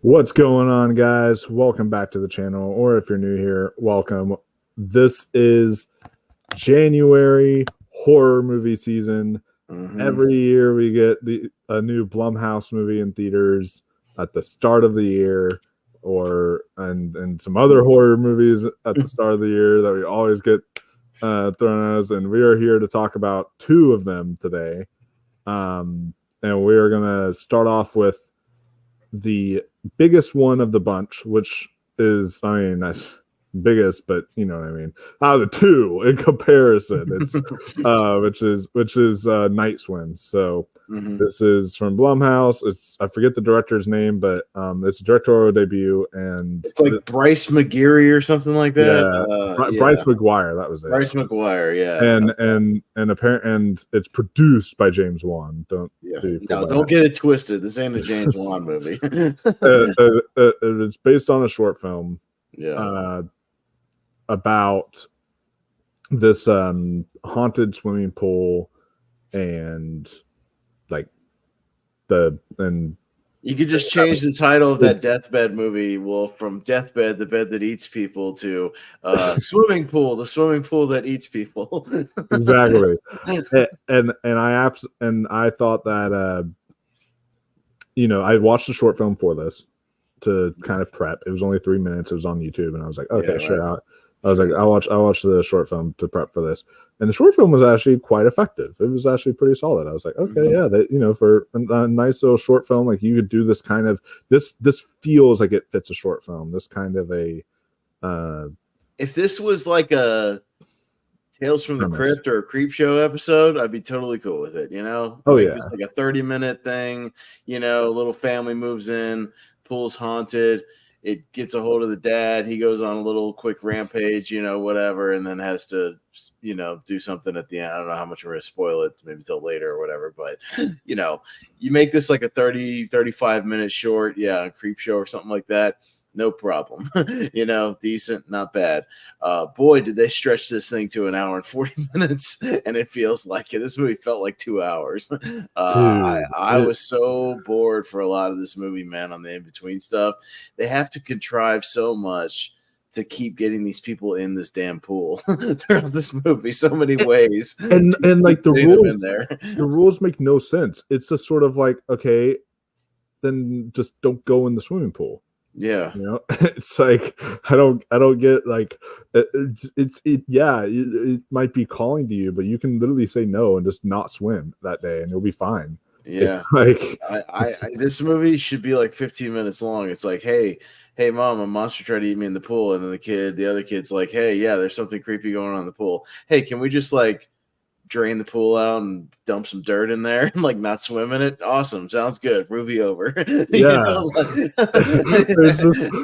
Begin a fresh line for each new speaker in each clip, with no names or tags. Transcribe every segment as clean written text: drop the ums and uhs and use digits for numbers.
What's going on, guys? Welcome back to the channel, or if you're new here, welcome. This is January horror movie season. Every year we get a new Blumhouse movie in theaters at the start of the year, and some other horror movies at the start of the year that we always get thrown at us. And we are here to talk about two of them today. And we are going to start off with the biggest one of the bunch, which is, I mean, that's biggest, but you know what I mean. Out of the two in comparison, it's which is Night Swim. So this is from Blumhouse. It's, I forget the director's name, but it's a directorial debut, and
it's like Bryce McGeary or something like that.
Yeah, Bryce McGuire, that was it.
Bryce McGuire, yeah.
And it's produced by James Wan. Don't
get it twisted. This ain't a James Wan movie.
It's based on a short film.
Yeah.
About this haunted swimming pool, and
you could just change the title of that deathbed movie, from Deathbed, the bed that eats people, to Swimming Pool, the swimming pool that eats people.
Exactly. and I thought that I watched a short film for this to kind of prep. It was only 3 minutes. It was on YouTube, and I was like, okay, sure. Right. I was like, I watched the short film to prep for this, and the short film was actually quite effective. It was actually pretty solid. I was like, okay, yeah, that, for a nice little short film, like you could do this kind of this feels like it fits a short film. This kind of a
if this was like a Tales from the Crypt or a Creep Show episode, I'd be totally cool with it. Just like a 30-minute thing. A little family moves in, pool's haunted. It gets a hold of the dad. He goes on a little quick rampage, whatever, and then has to, do something at the end. I don't know how much we're going to spoil it, maybe till later or whatever. But, you make this like a 30, 35-minute short, a Creep Show or something like that. No problem. Decent, not bad. Boy, did they stretch this thing to an hour and 40 minutes, and it feels like it. This movie felt like 2 hours. I was so bored for a lot of this movie, man, on the in-between stuff. They have to contrive so much to keep getting these people in this damn pool throughout this movie, so many ways.
and like the rules make no sense. It's just sort of like, okay, then just don't go in the swimming pool.
Yeah,
it's like I don't get, like, it might be calling to you, but you can literally say no and just not swim that day, and you'll be fine.
Yeah,
it's
like this movie should be like 15 minutes long. It's like, hey mom, a monster tried to eat me in the pool, and then the other kid's like, hey, yeah, there's something creepy going on in the pool. Hey, can we just like drain the pool out and dump some dirt in there and like not swim in it? Awesome, sounds good. Movie over.
Yeah.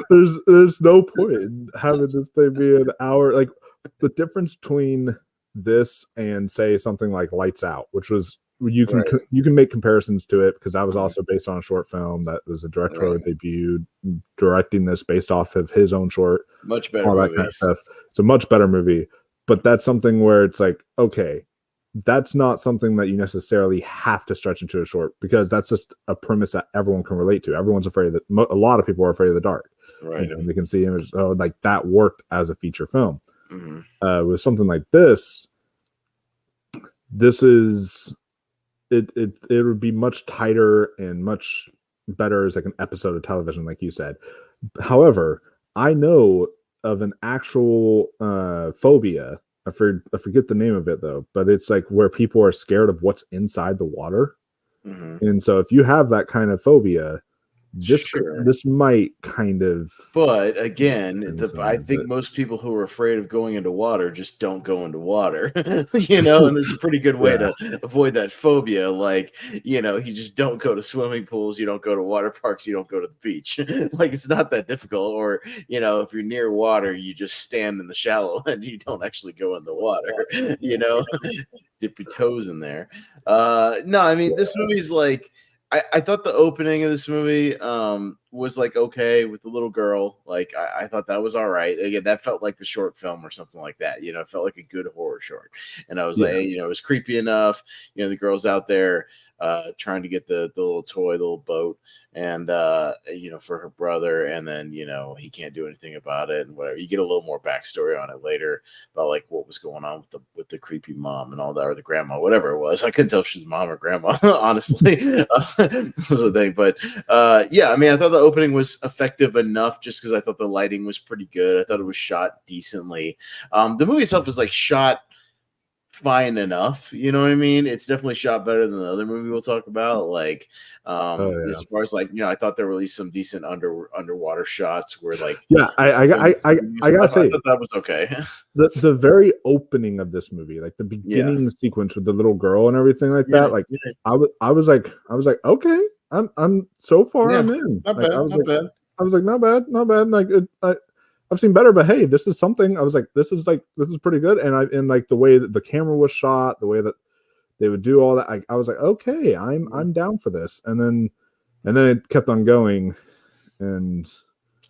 There's no point in having this thing be an hour. Like, the difference between this and say something like Lights Out, which was, you can make comparisons to it, because that was also based on a short film that was a directorial debut, directing this based off of his own short,
much better,
all that kind of stuff. It's a much better movie, but that's something where it's like, okay, that's not something that you necessarily have to stretch into a short, because that's just a premise that everyone can relate to. Everyone's afraid that a lot of people are afraid of the dark.
Right.
They can see images. Oh, like that worked as a feature film. With something like this is it would be much tighter and much better as like an episode of television, like you said. However, I know of an actual phobia. I forget the name of it though, but it's like where people are scared of what's inside the water. And so if you have that kind of phobia, this might kind of.
But again, I think most people who are afraid of going into water just don't go into water, and there's a pretty good way to avoid that phobia. Like, you just don't go to swimming pools, you don't go to water parks, you don't go to the beach. Like, it's not that difficult. Or, if you're near water, you just stand in the shallow end, you don't actually go in the water, dip your toes in there. No, I mean, this movie's like, I thought the opening of this movie was like okay with the little girl. Like I thought that was all right. Again, that felt like the short film or something like that. It felt like a good horror short. And I was like, hey, it was creepy enough. The girl's out there trying to get the little toy, the little boat, and for her brother, and then he can't do anything about it and whatever. You get a little more backstory on it later about like what was going on with the creepy mom and all that, or the grandma, whatever it was. I couldn't tell if she's mom or grandma, honestly. Was the thing, but I mean, I thought the opening was effective enough just because I thought the lighting was pretty good. I thought it was shot decently. The movie itself was like shot fine enough, you know what I mean? It's definitely shot better than the other movie we'll talk about. Like, as far as like, I thought there were at least some decent underwater shots where like,
I gotta say,
I thought that was okay.
The very opening of this movie, like the beginning sequence with the little girl and everything like that, like I was like, okay, I'm so far I'm in.
Not bad.
I was like, not bad. Like I've seen better, but hey, this is something. I was like, this is pretty good. And like the way that the camera was shot, the way that they would do all that, I was like, okay, I'm down for this. And then it kept on going, and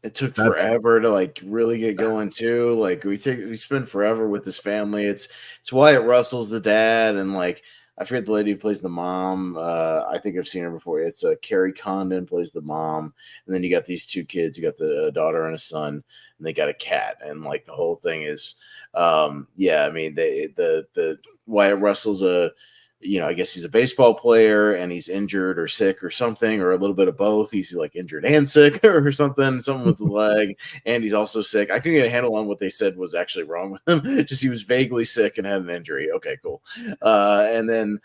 it took forever to like really get going too. Like we spend forever with this family. It's Wyatt Russell's the dad, and like I forget the lady who plays the mom. I think I've seen her before. It's Carrie Condon plays the mom, and then you got these two kids. You got the daughter and a son, and they got a cat. And like the whole thing is, I mean, the Wyatt Russell's I guess he's a baseball player and he's injured or sick or something, or a little bit of both. He's like injured and sick or something with the leg, and he's also sick. I couldn't get a handle on what they said was actually wrong with him. Just he was vaguely sick and had an injury. Okay, cool. And then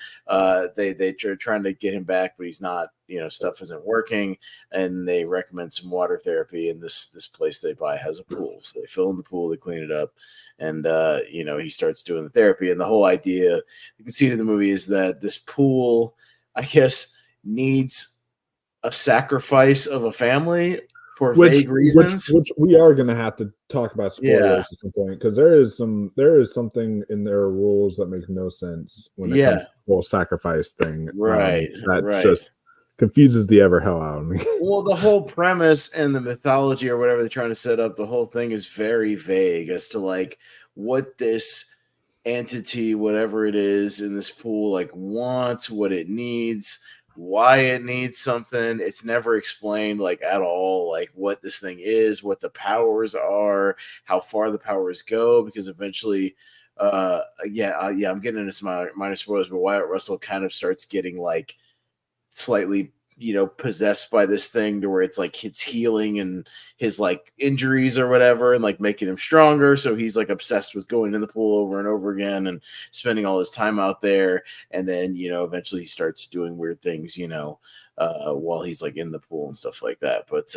they're trying to get him back, but he's not. Stuff isn't working, and they recommend some water therapy. And this place they buy has a pool, so they fill in the pool, they clean it up, and he starts doing the therapy. And the whole idea, you can see in the movie, is that this pool, I guess, needs a sacrifice of a family for vague reasons.
Which we are going to have to talk about spoilers at some point, because there is something in their rules that make no sense when it comes to the whole sacrifice thing.
Right.
Just confuses the ever hell out of me.
Well, the whole premise and the mythology or whatever they're trying to set up, the whole thing is very vague as to like what this entity, whatever it is in this pool, like wants, what it needs, why it needs something. It's never explained like at all, like what this thing is, what the powers are, how far the powers go, because eventually I'm getting into some minor spoilers, but Wyatt Russell kind of starts getting like slightly possessed by this thing to where it's like it's healing and his like injuries or whatever and like making him stronger. So he's like obsessed with going in the pool over and over again and spending all his time out there. And then, eventually he starts doing weird things, while he's like in the pool and stuff like that. But,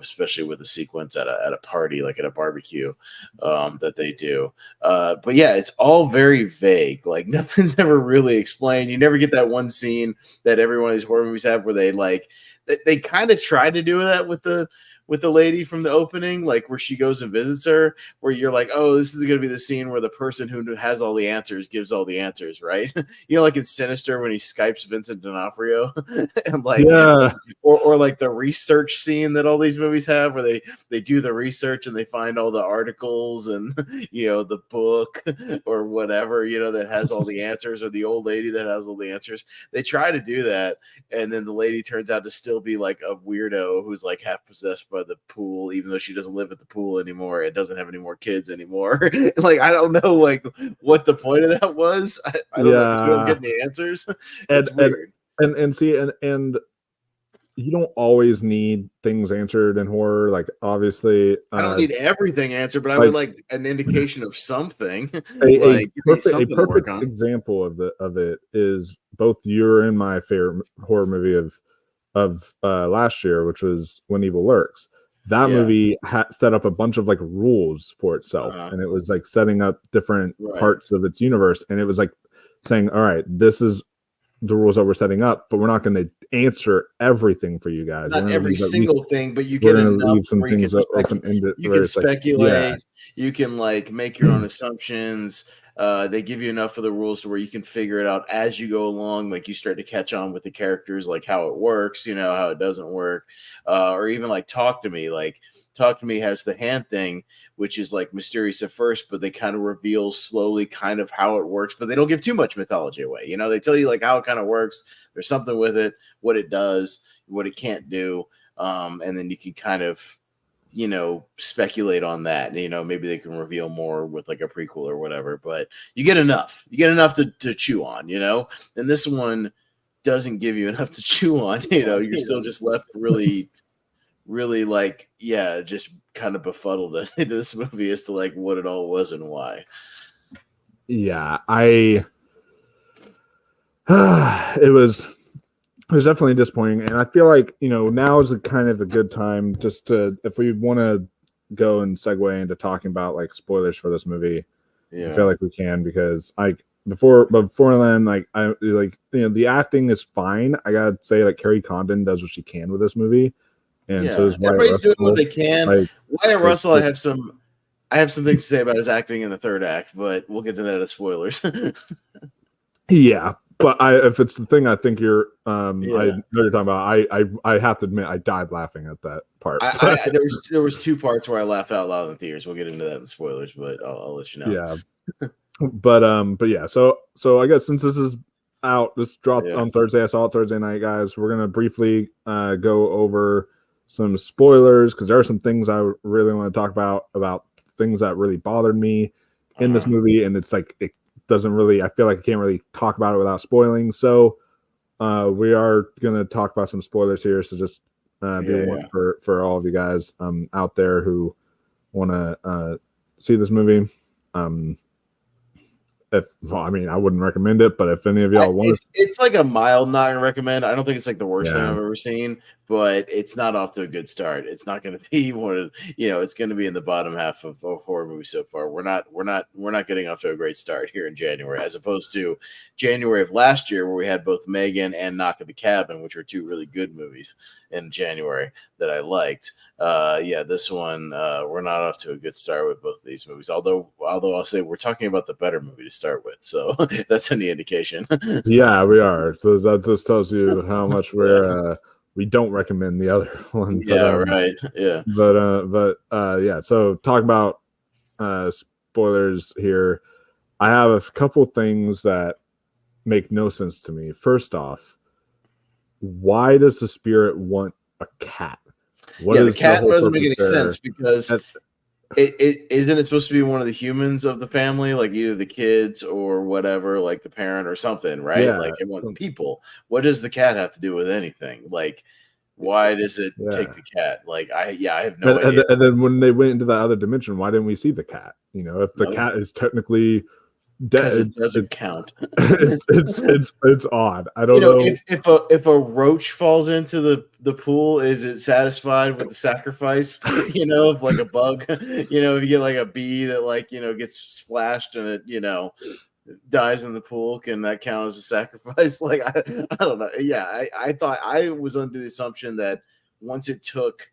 especially with the sequence at a party, like at a barbecue, that they do. But yeah, it's all very vague. Like nothing's ever really explained. You never get that one scene that every one of these horror movies have where they kind of try to do that with the lady from the opening, like where she goes and visits her, where you're like, oh, this is going to be the scene where the person who has all the answers gives all the answers, right? Like in Sinister when he Skypes Vincent D'Onofrio and like, or like the research scene that all these movies have where they do the research and they find all the articles and, the book or whatever, that has all the answers, or the old lady that has all the answers. They try to do that. And then the lady turns out to still be like a weirdo who's like half possessed by the pool, even though she doesn't live at the pool anymore and doesn't have any more kids anymore. Like I don't know like what the point of that was. I don't know if you don't get any answers. It's weird.
And see and you don't always need things answered in horror. Like obviously
I don't need everything answered, but I would like an indication of something.
A perfect example of it is both your and my favorite horror movie of last year, which was When Evil Lurks. That movie set up a bunch of like rules for itself, and it was like setting up different parts of its universe, and it was like saying, all right, this is the rules that we're setting up, but we're not going to answer everything for you guys.
Not every single thing, but you get enough
some things
you can speculate, you can like make your own assumptions. They give you enough of the rules to where you can figure it out as you go along. Like you start to catch on with the characters, like how it works, how it doesn't work, or even like Talk to Me. Like Talk to Me has the hand thing, which is like mysterious at first, but they kind of reveal slowly kind of how it works, but they don't give too much mythology away. They tell you like how it kind of works. There's something with it, what it does, what it can't do. And then you can kind of, speculate on that. Maybe they can reveal more with like a prequel or whatever, but you get enough to chew on, and this one doesn't give you enough to chew on. You're still just left really like, just kind of befuddled into this movie as to like what it all was and why.
Yeah, it was definitely disappointing, and I feel like now is a kind of a good time just to, if we want to go and segue into talking about like spoilers for this movie. I feel like we can, because like before then, like I like the acting is fine. I gotta say, like Carrie Condon does what she can with this movie, and so is
everybody's doing what they can. Like, Wyatt Russell, I have some things to say about his acting in the third act, but we'll get to that as spoilers.
Yeah. But if it's the thing I think you're, I know you're talking about, I have to admit I died laughing at that part.
There was two parts where I laughed out loud in the theaters. We'll get into that in the spoilers, but I'll let you know.
Yeah, but yeah. So I guess since this is out, this dropped on Thursday. I saw it Thursday night, guys. We're gonna briefly go over some spoilers, because there are some things I really want to talk about things that really bothered me in this movie, and it's like it doesn't really, I feel like I can't really talk about it without spoiling. So we are going to talk about some spoilers here. So just be warned for all of you guys out there who want to see this movie. I wouldn't recommend it, but if any of y'all want,
it's like a mild not gonna recommend. I don't think it's like the worst thing I've ever seen, but it's not off to a good start. It's not going to be one of, it's going to be in the bottom half of horror movies so far. We're not getting off to a great start here in January, as opposed to January of last year, where we had both Megan and Knock at the Cabin, which were two really good movies in January that I liked. This one, we're not off to a good start with both of these movies. Although I'll say we're talking about the better movie to start with, so that's any indication.
Yeah, we are. So that just tells you how much we don't recommend the other one.
Right. Yeah.
But so talking about spoilers here, I have a couple things that make no sense to me. First off, why does the spirit want a cat?
The cat doesn't make any sense, because it isn't it supposed to be one of the humans of the family, like either the kids or whatever, like the parent or something, right?
Yeah.
Like it wants people. What does the cat have to do with anything? Like, why does it take the cat? Like, I have no idea.
And then when they went into that other dimension, why didn't we see the cat? If the cat is technically dead,
it doesn't count.
it's odd. I don't know.
If a roach falls into the pool, is it satisfied with the sacrifice? Of like a bug. If you get like a bee that gets splashed and it dies in the pool, can that count as a sacrifice? Like I don't know. Yeah, I thought, I was under the assumption that once it took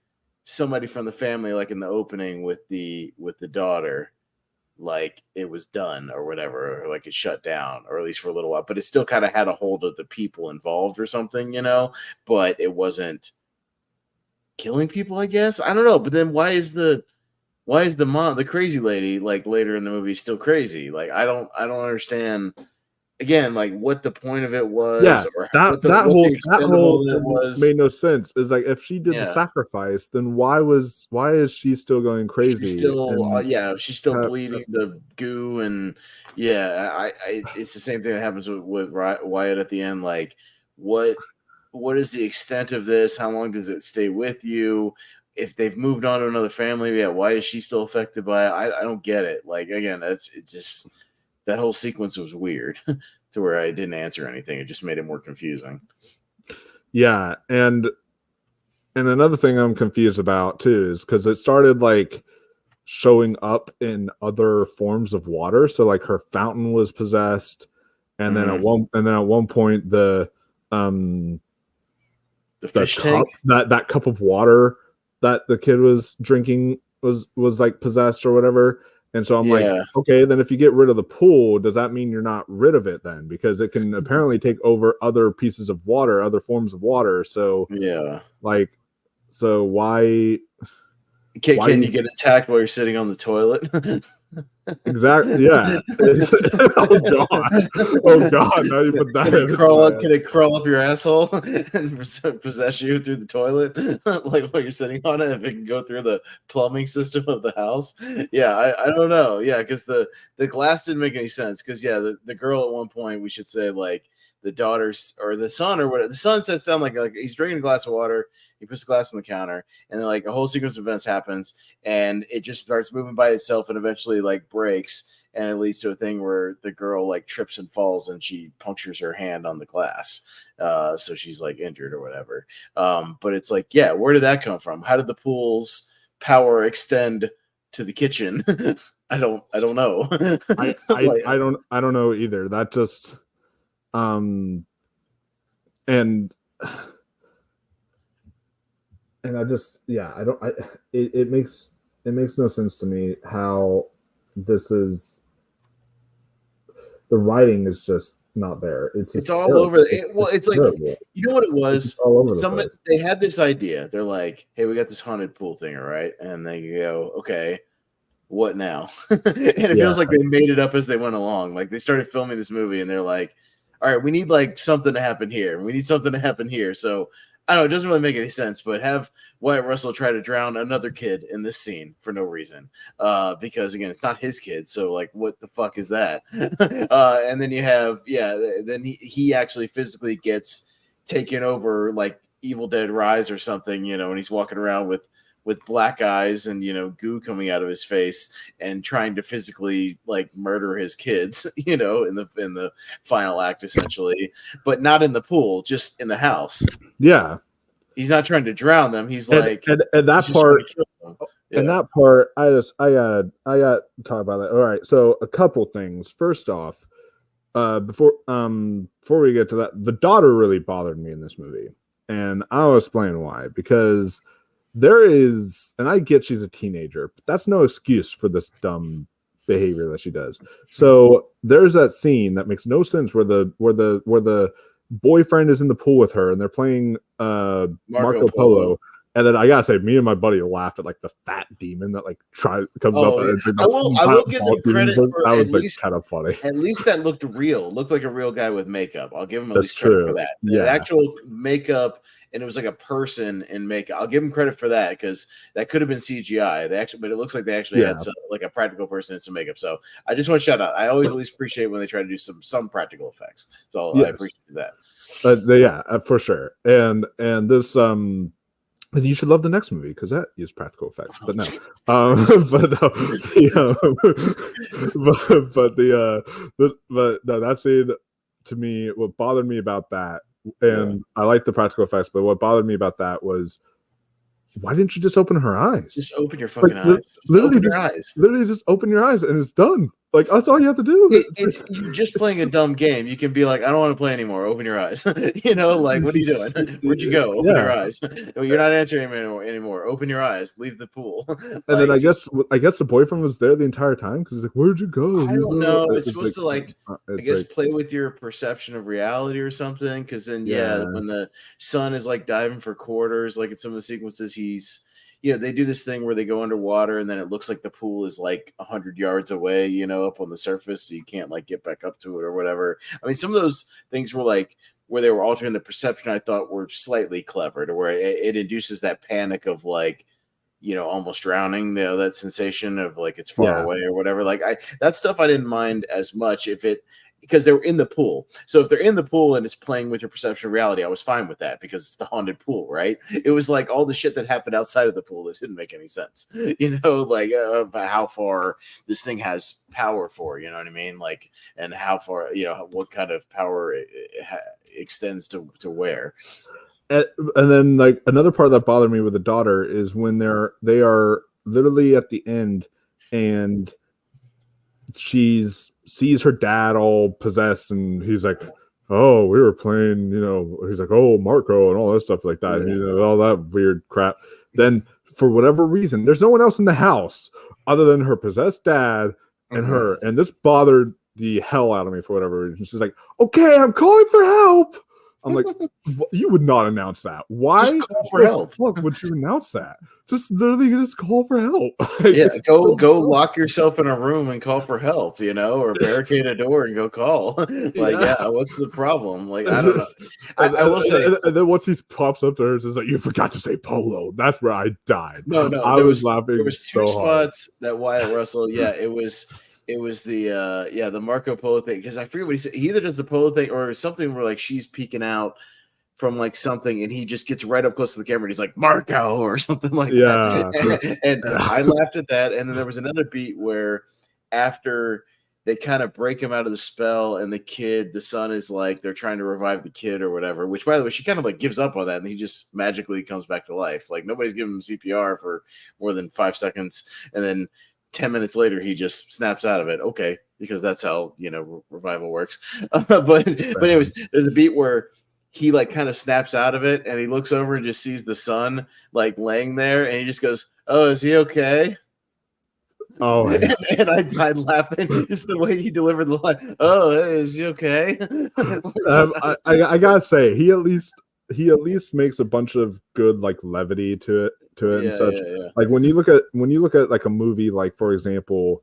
somebody from the family, like in the opening with the daughter, like it was done or whatever, or like it shut down, or at least for a little while, but it still kind of had a hold of the people involved or something, but it wasn't killing people, I guess. I don't know. But then why is the mom, the crazy lady, like later in the movie, still crazy? Like I don't understand, again, like what the point of it was.
Or that whole was made no sense. Is like, if she did the sacrifice, then why is she still going crazy?
She's still she's still bleeding the goo, and it's the same thing that happens with Wyatt at the end. Like what is the extent of this? How long does it stay with you? If they've moved on to another family, why is she still affected by it? I don't get it. Like, again, it's just, that whole sequence was weird to where I didn't answer anything. It just made it more confusing.
Yeah. And another thing I'm confused about too is because it started like showing up in other forms of water. So like her fountain was possessed. And then at one point the
fish tank,
that cup of water that the kid was drinking was like possessed or whatever. And so I'm like, okay, then if you get rid of the pool, does that mean you're not rid of it then? Because it can apparently take over other pieces of water, other forms of water. So like, so why
can you get attacked while you're sitting on the toilet?
Exactly. Yeah. Oh God! Now you put that.
Can it crawl up your asshole and possess you through the toilet, like while you're sitting on it? If it can go through the plumbing system of the house, I don't know. Yeah, because the glass didn't make any sense. Because the girl at one point, we should say, like, the daughter's or the son or whatever. The son sits down like he's drinking a glass of water. He puts the glass on the counter, and then like a whole sequence of events happens, and it just starts moving by itself, and eventually like breaks, and it leads to a thing where the girl like trips and falls, and she punctures her hand on the glass, so she's like injured or whatever. But it's like, where did that come from? How did the pool's power extend to the kitchen? I don't know.
I don't know either. That just and I just, it makes no sense to me how this is. The writing is just not there. It's
all terrible. Over. It's like, you know what it was? It's all over the place. They had this idea. They're like, hey, we got this haunted pool thing, all right? And they go, okay, what now? And it feels like they made it up as they went along. Like they started filming this movie and they're like, all right, we need like something to happen here. We need something to happen here. So I don't know, it doesn't really make any sense, but have Wyatt Russell try to drown another kid in this scene for no reason. Because again, it's not his kid, so like what the fuck is that? And then you have, then he actually physically gets taken over like Evil Dead Rise or something, and he's walking around with black eyes and goo coming out of his face and trying to physically like murder his kids, in the final act essentially, but not in the pool, just in the house.
Yeah.
He's not trying to drown them. He's like,
and that part, and that part, I got to talk about that. All right. So a couple things. First off, before we get to that, the daughter really bothered me in this movie, and I'll explain why. Because there is, and I get she's a teenager, but that's no excuse for this dumb behavior that she does. So there's that scene that makes no sense where the boyfriend is in the pool with her and they're playing Marco Polo. And then I gotta say, me and my buddy laughed at like the fat demon that like comes up. And
I will give them credit for
that was like kind of funny.
At least that looked real. Looked like a real guy with makeup. I'll give him at least credit for that. The actual makeup, and it was like a person in makeup. I'll give him credit for that because that could have been CGI. But it looks like they actually had like a practical person in some makeup. So I just want to shout out. I always at least appreciate when they try to do some practical effects. So I appreciate that.
For sure. And this and you should love the next movie because that used practical effects. But no, that scene to me, what bothered me about that, and I like the practical effects, but what bothered me about that was, why didn't you just open her eyes?
Just open your fucking eyes.
Literally just open your eyes and it's done. Like, that's all you have to do.
You're just playing a dumb game. You can be like, I don't want to play anymore. Open your eyes. Like, what are you doing? Where'd you go? Open your eyes. You're not answering anymore. Open your eyes. Leave the pool.
And then I guess the boyfriend was there the entire time because he's like, where'd you go?
I don't know. It's supposed to play with your perception of reality or something. Because then, when the son is like diving for quarters, like in some of the sequences, they do this thing where they go underwater and then it looks like the pool is like 100 yards away, up on the surface. So you can't like get back up to it or whatever. I mean, some of those things were like where they were altering the perception, I thought were slightly clever to where it induces that panic of like, almost drowning, that sensation of like it's far away or whatever. Like that stuff I didn't mind as much because they were in the pool. So if they're in the pool and it's playing with your perception of reality, I was fine with that because it's the haunted pool, right? It was like all the shit that happened outside of the pool that didn't make any sense, like about how far this thing has power for, you know what I mean? Like, and how far, what kind of power it extends to where.
And then like another part that bothered me with the daughter is when they are literally at the end and sees her dad all possessed and he's like, oh, we were playing, he's like, oh, Marco and all that stuff like that, and, all that weird crap. Then for whatever reason, there's no one else in the house other than her possessed dad and her, and this bothered the hell out of me for whatever reason. She's like, "Okay, I'm calling for help." I'm like, "You would not announce that. Why
just call for help?
Fuck, would you announce that? Just literally just call for help."
Yeah, go lock yourself in a room and call for help, or barricade a door and go call. What's the problem? Like, I don't know. I will say,
and then once he pops up to her, it's like, "You forgot to say polo." That's where I died.
No,
I was laughing.
There was two spots that Wyatt Russell. Yeah, it was the Marco Polo thing, because I forget what he said. He either does the polo thing or something where like she's peeking out from like something, and he just gets right up close to the camera and he's like, "Marco," or something like that. And I laughed at that. And then there was another beat where after they kind of break him out of the spell, and the son is like, they're trying to revive the kid or whatever, which by the way, she kind of like gives up on that, and he just magically comes back to life. Like nobody's giving him CPR for more than 5 seconds, and then 10 minutes later he just snaps out of it. Okay, because that's how revival works. But anyways, there's a beat where he like kind of snaps out of it, and he looks over and just sees the son like laying there, and he just goes, "Oh, is he okay?"
Oh,
and I died laughing just the way he delivered the line. "Oh, hey, is he okay?"
I gotta say, he at least makes a bunch of good like levity to it and such.
Yeah.
Like when you look at like a movie, like for example,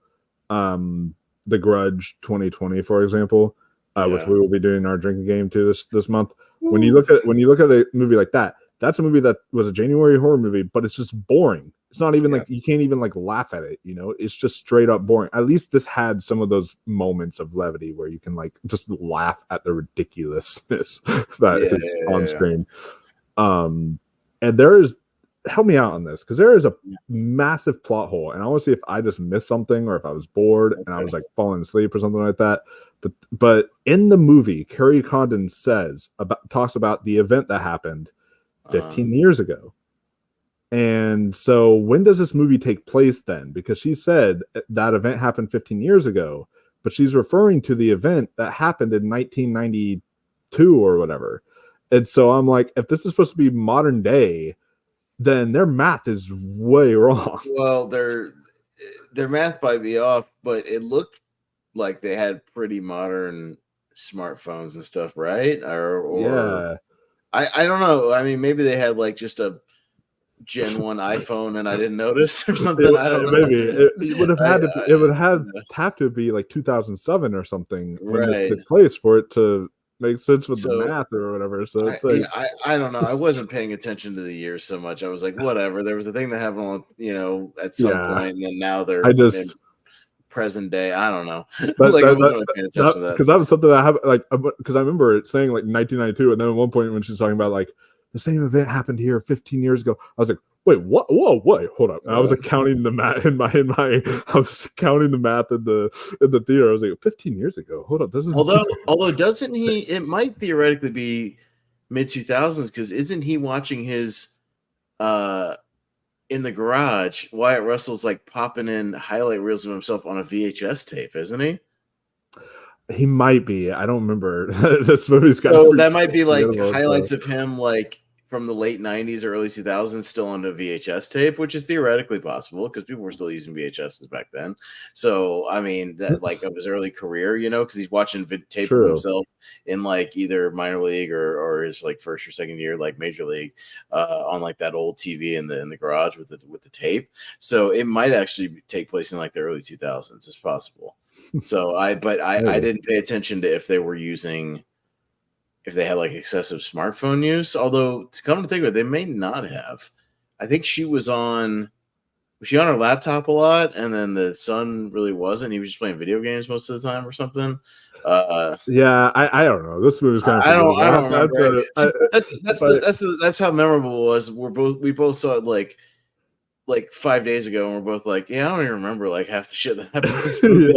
The Grudge 2020, for example, which we will be doing our drinking game to this month. When you look at a movie like that, that's a movie that was a January horror movie, but it's just boring. It's not even like you can't even like laugh at it, it's just straight up boring. At least this had some of those moments of levity where you can like just laugh at the ridiculousness that is on screen. And there is, help me out on this, because there is a massive plot hole, and I want to see if I just missed something or if I was bored and I was like falling asleep or something like that. But in the movie, Carrie Condon talks about the event that happened 15 years ago. And so when does this movie take place then? Because she said that event happened 15 years ago, but she's referring to the event that happened in 1992 or whatever. And so I'm like, if this is supposed to be modern day, then their math is way wrong.
Well, their math might be off, but it looked like they had pretty modern smartphones and stuff, right? Or I don't know. I mean, maybe they had like just a Gen 1 iPhone and I didn't notice or something. I don't know.
Maybe it would have had to be, it would have to be like 2007 or something when this took place for it to make sense with the math or whatever. So it's
I don't know. I wasn't paying attention to the years so much. I was like, whatever. There was a thing that happened on, at some point, and then now they're in present day. I don't know. Like I wasn't paying attention to that.
Because that was something that I have because I remember it saying like 1992, and then at one point when she's talking about like the same event happened here 15 years ago, I was like, wait, what? Whoa, wait, hold up. And I was like counting the math I was counting the math in the theater. I was like, 15 years ago. Hold up. This is
although doesn't he? It might theoretically be mid 2000s, because isn't he watching his in the garage? Wyatt Russell's like popping in highlight reels of himself on a VHS tape, isn't he?
He might be. I don't remember. This movie's got
so that might be like highlights of him like from the late 90s or early 2000s still on a VHS tape, which is theoretically possible because people were still using VHSs back then. So I mean that like of his early career, because he's watching tape of himself in like either minor league or his like first or second year like major league on like that old TV in the garage with the tape. So it might actually take place in like the early 2000s. It's possible. So I didn't pay attention to if they had like excessive smartphone use, although to come to think of it, they may not have. I think she was on her laptop a lot, and then the son really wasn't. He was just playing video games most of the time or something.
I don't know. This movie's kind of
I don't remember. That's how memorable it was. We both saw it like 5 days ago, and we're both like, yeah, I don't even remember like half the shit that happened in this movie.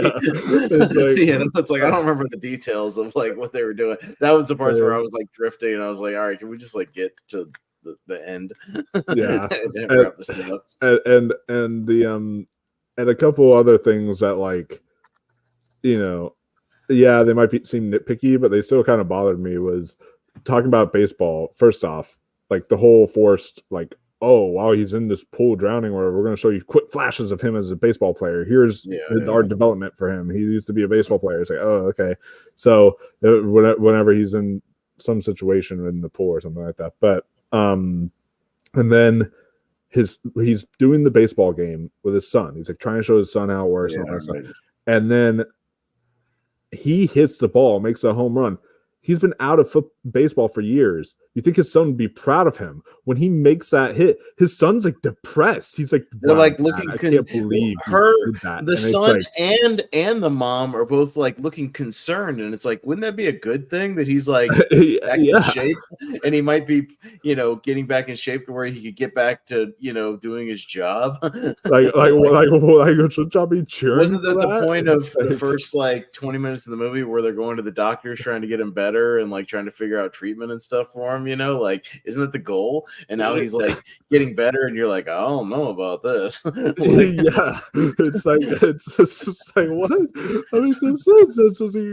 It's like I don't remember the details of like what they were doing. That was the parts where I was like drifting, and I was like, all right, can we just like get to the end?
Yeah,
and wrap this thing up.
And a couple other things that like, they might seem nitpicky, but they still kind of bothered me was talking about baseball. First off, like the whole forced like oh, while he's in this pool drowning, or we're going to show you quick flashes of him as a baseball player. Here's our development for him. He used to be a baseball player. It's like, oh, okay. So whenever he's in some situation in the pool or something like that, but and then he's doing the baseball game with his son. He's like trying to show his son how it works, and then he hits the ball, makes a home run. He's been out of baseball for years. You think his son would be proud of him when he makes that hit? His son's like depressed. He's like,
they're like looking.
I can't believe
the son and the mom are both like looking concerned, and it's like, wouldn't that be a good thing that he's like back in shape, and he might be, getting back in shape to where he could get back to, doing his job. like
should y'all be cheering?
Wasn't that the point of the first like 20 minutes of the movie where they're going to the doctors trying to get him better and like trying to figure out treatment and stuff for him, like, isn't that the goal? And now he's like getting better, and you're like, I don't know about this.
It's like, it's just like, what? That makes no sense. So that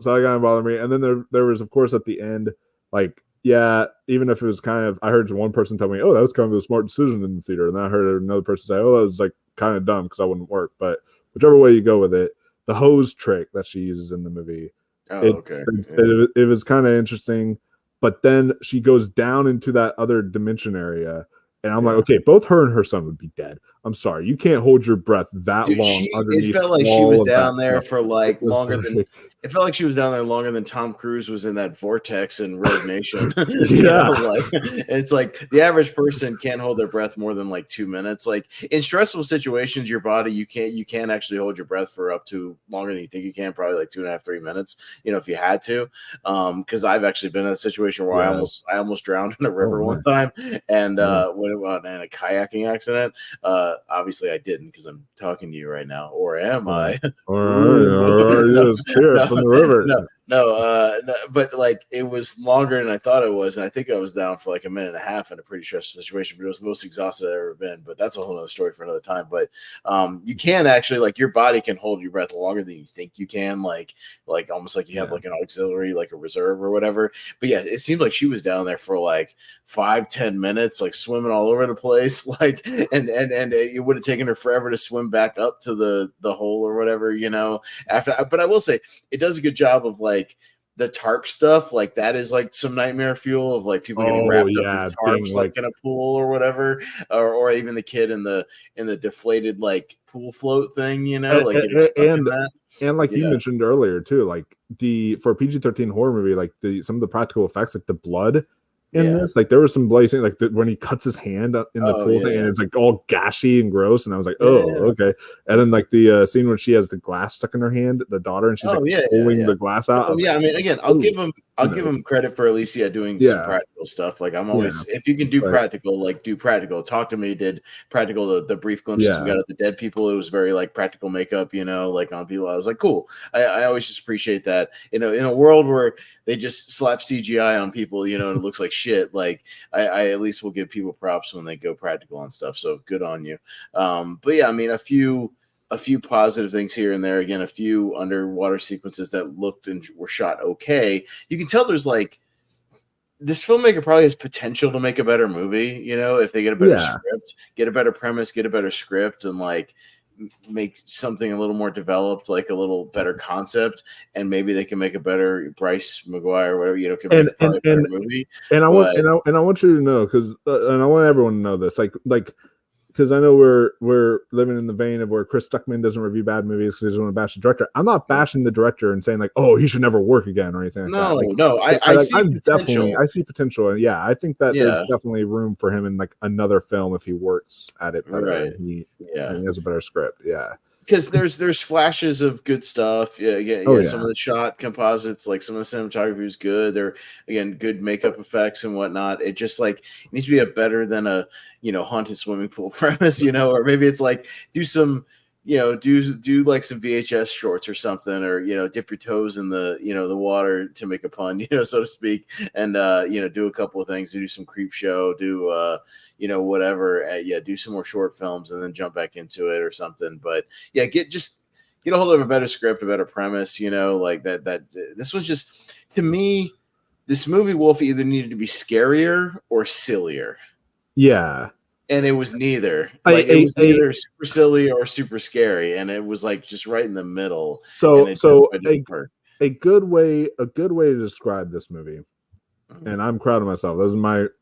kind of bothered me. And then there was, of course, at the end, like, even if it was kind of, I heard one person tell me, oh, that was kind of a smart decision in the theater, and then I heard another person say, oh, that was like kind of dumb because I wouldn't work. But whichever way you go with it, the hose trick that she uses in the movie, it was kind of interesting. But then she goes down into that other dimension area, and I'm like, okay, both her and her son would be dead. I'm sorry, you can't hold your breath that long underneath.
It felt like she was down there for like longer than. It felt like she was down there longer than Tom Cruise was in that vortex in Rogue Nation. It's like the average person can't hold their breath more than like 2 minutes. Like in stressful situations, your body you can actually hold your breath for up to longer than you think you can, probably like 2.5, 3 minutes. If you had to, because I've actually been in a situation where I almost drowned in a river one time, and when it went in a kayaking accident. Obviously, I didn't because I'm talking to you right now, or am I?
From the river.
No, but like it was longer than I thought it was, and I think I was down for like a minute and a half in a pretty stressful situation. But it was the most exhausted I've ever been. But that's a whole other story for another time. But you can actually, like, your body can hold your breath longer than you think you can, like almost like you have like an auxiliary, like a reserve or whatever. But yeah, it seemed like she was down there for like 5-10 minutes, like swimming all over the place, like and it would have taken her forever to swim back up to the hole or whatever, after. But I will say it does a good job of like the tarp stuff, like that is like some nightmare fuel of like people getting wrapped up in tarps, like in a pool or whatever, or even the kid in the deflated like pool float thing, and
like you mentioned earlier too, like for a PG-13 horror movie, like some of the practical effects, like the blood in this, like there was some bloody thing, like when he cuts his hand in the pool thing, and it's like all gashy and gross, and I was like, okay. And then like the scene when she has the glass stuck in her hand, the daughter, and she's pulling the glass out.
I mean, again, I'll give him credit for at least doing some practical stuff. Like I'm always, if you can do practical, like do practical. Talk to Me did practical. The brief glimpses we got of the dead people, it was very like practical makeup, like on people. I was like, cool. I always just appreciate that. In a world where they just slap CGI on people, and it looks like shit. Like I at least will give people props when they go practical on stuff. So good on you. But yeah, I mean, a few positive things here and there. Again, a few underwater sequences that looked and were shot okay. You can tell there's like this filmmaker probably has potential to make a better movie. If they get a better script, get a better premise, get a better script, and like make something a little more developed, like a little better concept, and maybe they can make a better Bryce McGuire or whatever, can make a better movie.
And I want you to know, because and I want everyone to know this, like because I know we're living in the vein of where Chris Stuckman doesn't review bad movies because he doesn't want to bash the director. I'm not bashing the director and saying like, oh, he should never work again or anything. I see potential. And I think that there's definitely room for him in like another film if he works at it better.
Right.
And he has a better script. Yeah.
Because there's flashes of good stuff. Some of the shot composites, like some of the cinematography is good. They're again good makeup effects and whatnot. It just like it needs to be a better than a haunted swimming pool premise, or maybe it's like do some do like some VHS shorts or something, or dip your toes in the the water, to make a pun, so to speak, and do a couple of things, do some creep show, do whatever, do some more short films, and then jump back into it or something. But get a hold of a better script, a better premise, like that. This was just, to me, this movie Wolf either needed to be scarier or sillier.
Yeah.
And it was neither. Like it was neither super silly or super scary, and it was like just right in the middle.
So a good way to describe this movie, and I'm proud of myself. This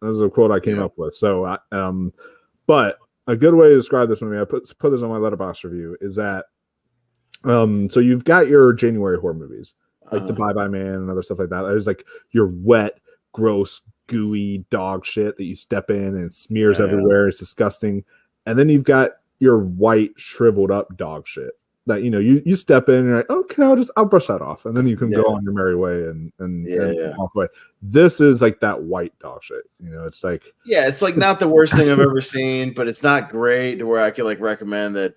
is a quote I came up with. So but a good way to describe this movie, I put this on my Letterboxd review, is that so you've got your January horror movies, like The Bye Bye Man and other stuff like that. There's like your wet, gross, gooey dog shit that you step in and it smears everywhere. It's disgusting. And then you've got your white, shriveled up dog shit that you step in and you're like, okay, I'll brush that off, and then you can go on your merry way and walk away. This is like that white dog shit. It's like
it's like not the worst thing I've ever seen, but it's not great to where I could like recommend that.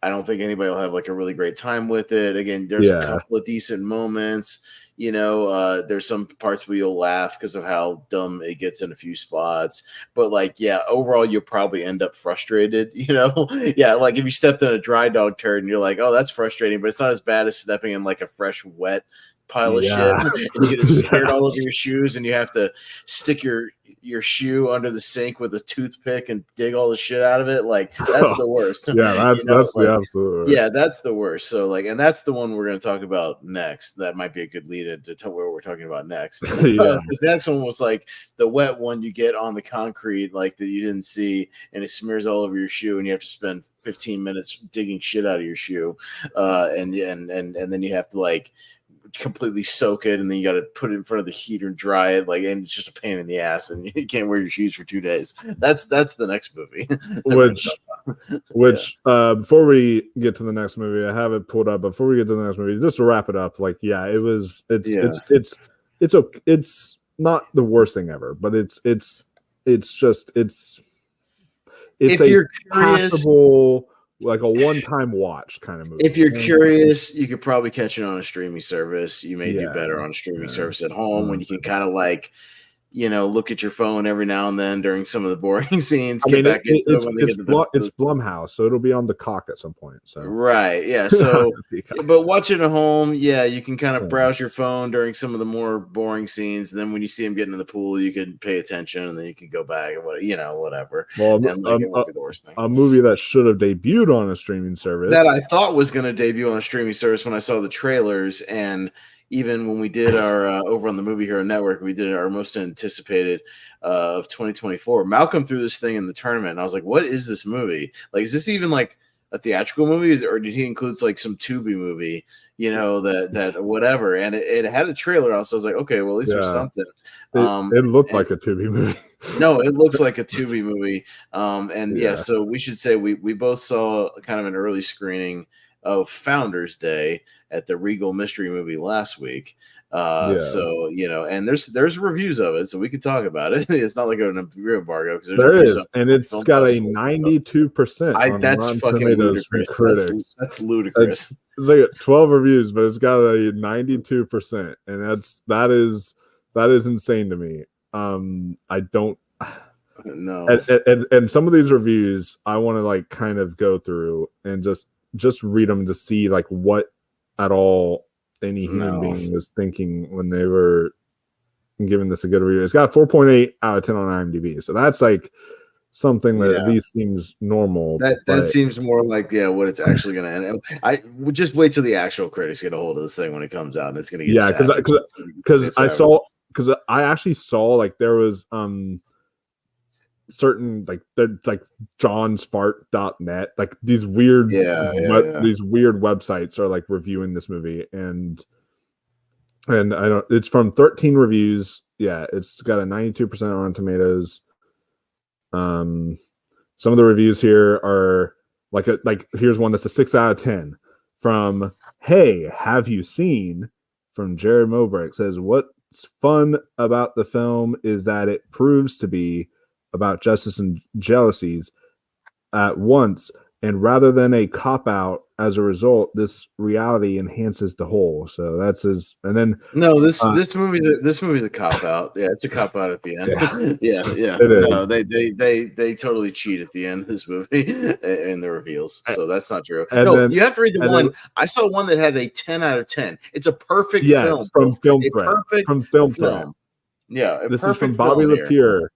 I don't think anybody will have like a really great time with it. Again, there's a couple of decent moments. There's some parts where you'll laugh because of how dumb it gets in a few spots. But like, overall, you'll probably end up frustrated. Like if you stepped in a dry dog turd and you're like, oh, that's frustrating, but it's not as bad as stepping in like a fresh, wet pile of shit and you get scared all over your shoes and you have to stick your shoe under the sink with a toothpick and dig all the shit out of it. Like that's the worst.
That's the absolute worst.
Yeah, that's the worst. So like, and that's the one we're going to talk about next. That might be a good lead into where we're talking about next. Because the next one was like the wet one you get on the concrete, like that you didn't see, and it smears all over your shoe, and you have to spend 15 minutes digging shit out of your shoe, and then you have to like completely soak it, and then you got to put it in front of the heater and dry it, like, and it's just a pain in the ass, and you can't wear your shoes for 2 days. That's the next movie.
Which before we get to the next movie, I have it pulled up. Before we get to the next movie, just to wrap it up, like it's not the worst thing ever, but it's
if you're curious,
passable, like a one-time watch kind of movie.
If you're curious, you could probably catch it on a streaming service. You may do better on a streaming service at home when you can kind of like, look at your phone every now and then during some of the boring scenes.
It's Blumhouse, so it'll be on the cock at some point. So
right, yeah. So, but watch it at home. Yeah, you can kind of browse your phone during some of the more boring scenes. And then when you see him getting in the pool, you can pay attention, and then you can go back and whatever.
Well, a movie that should have debuted on a streaming service
that I thought was going to debut on a streaming service when I saw the trailers. And even when we did our over on the Movie Hero Network, we did our most anticipated of 2024. Malcolm threw this thing in the tournament, and I was like, "What is this movie? Like, is this even like a theatrical movie, or did he include like some Tubi movie? That whatever." And it had a trailer also. I was like, "Okay, well, at least there's something."
It looked like a Tubi movie.
No, it looks like a Tubi movie. So we should say we both saw kind of an early screening of Founders Day at the Regal Mystery Movie last week. So, and there's reviews of it, so we could talk about it. It's not like an embargo, because
there is, and it's got a 92%.
That's fucking ludicrous. That's ludicrous.
It's like 12 reviews, but it's got a 92%, and that is insane to me. I don't
know.
And some of these reviews I want to like kind of go through and just read them to see like what at all any human being was thinking when they were giving this a good review. It's got 4.8 out of 10 on IMDb, so that's like something that at least semes normal.
That seems more like what it's actually going to end. I would just wait till the actual critics get a hold of this thing when it comes out, and it's going to get
because I actually saw like there was certain like johnsfart.net, like these weird these weird websites are like reviewing this movie, and it's from 13 reviews. It's got a 92% on Tomatoes. Some of the reviews here are like here's one that's a 6 out of 10 from Hey, Have You Seen, from Jared Mowbray. It says, what's fun about the film is that it proves to be about justice and jealousies at once, and rather than a cop-out as a result, this reality enhances the whole. So that's his. And then
this movie's a cop-out. Yeah, it's a cop-out at the end. Yeah.
It is.
No, they totally cheat at the end of this movie in the reveals. So that's not true. You have to read the one. I saw one that had a 10 out of 10. It's a perfect film.
From Film Thread.
Yeah,
this is from Bobby Lapierre,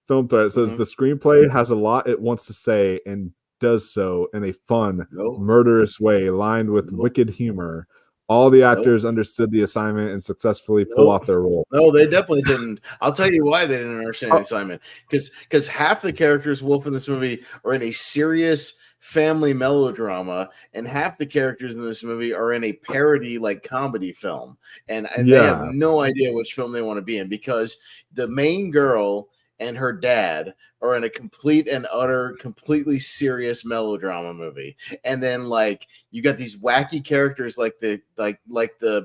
Film Thread. It says the screenplay has a lot it wants to say and does so in a fun, murderous way, lined with wicked humor. All the actors understood the assignment and successfully pull off their role.
No, they definitely didn't. I'll tell you why they didn't understand the assignment. Because half the characters, Wolf, in this movie are in a serious family melodrama, and half the characters in this movie are in a parody like comedy film. And they have no idea which film they want to be in, because the main girl and her dad are in a complete and utter, completely serious melodrama movie. And then like you got these wacky characters like the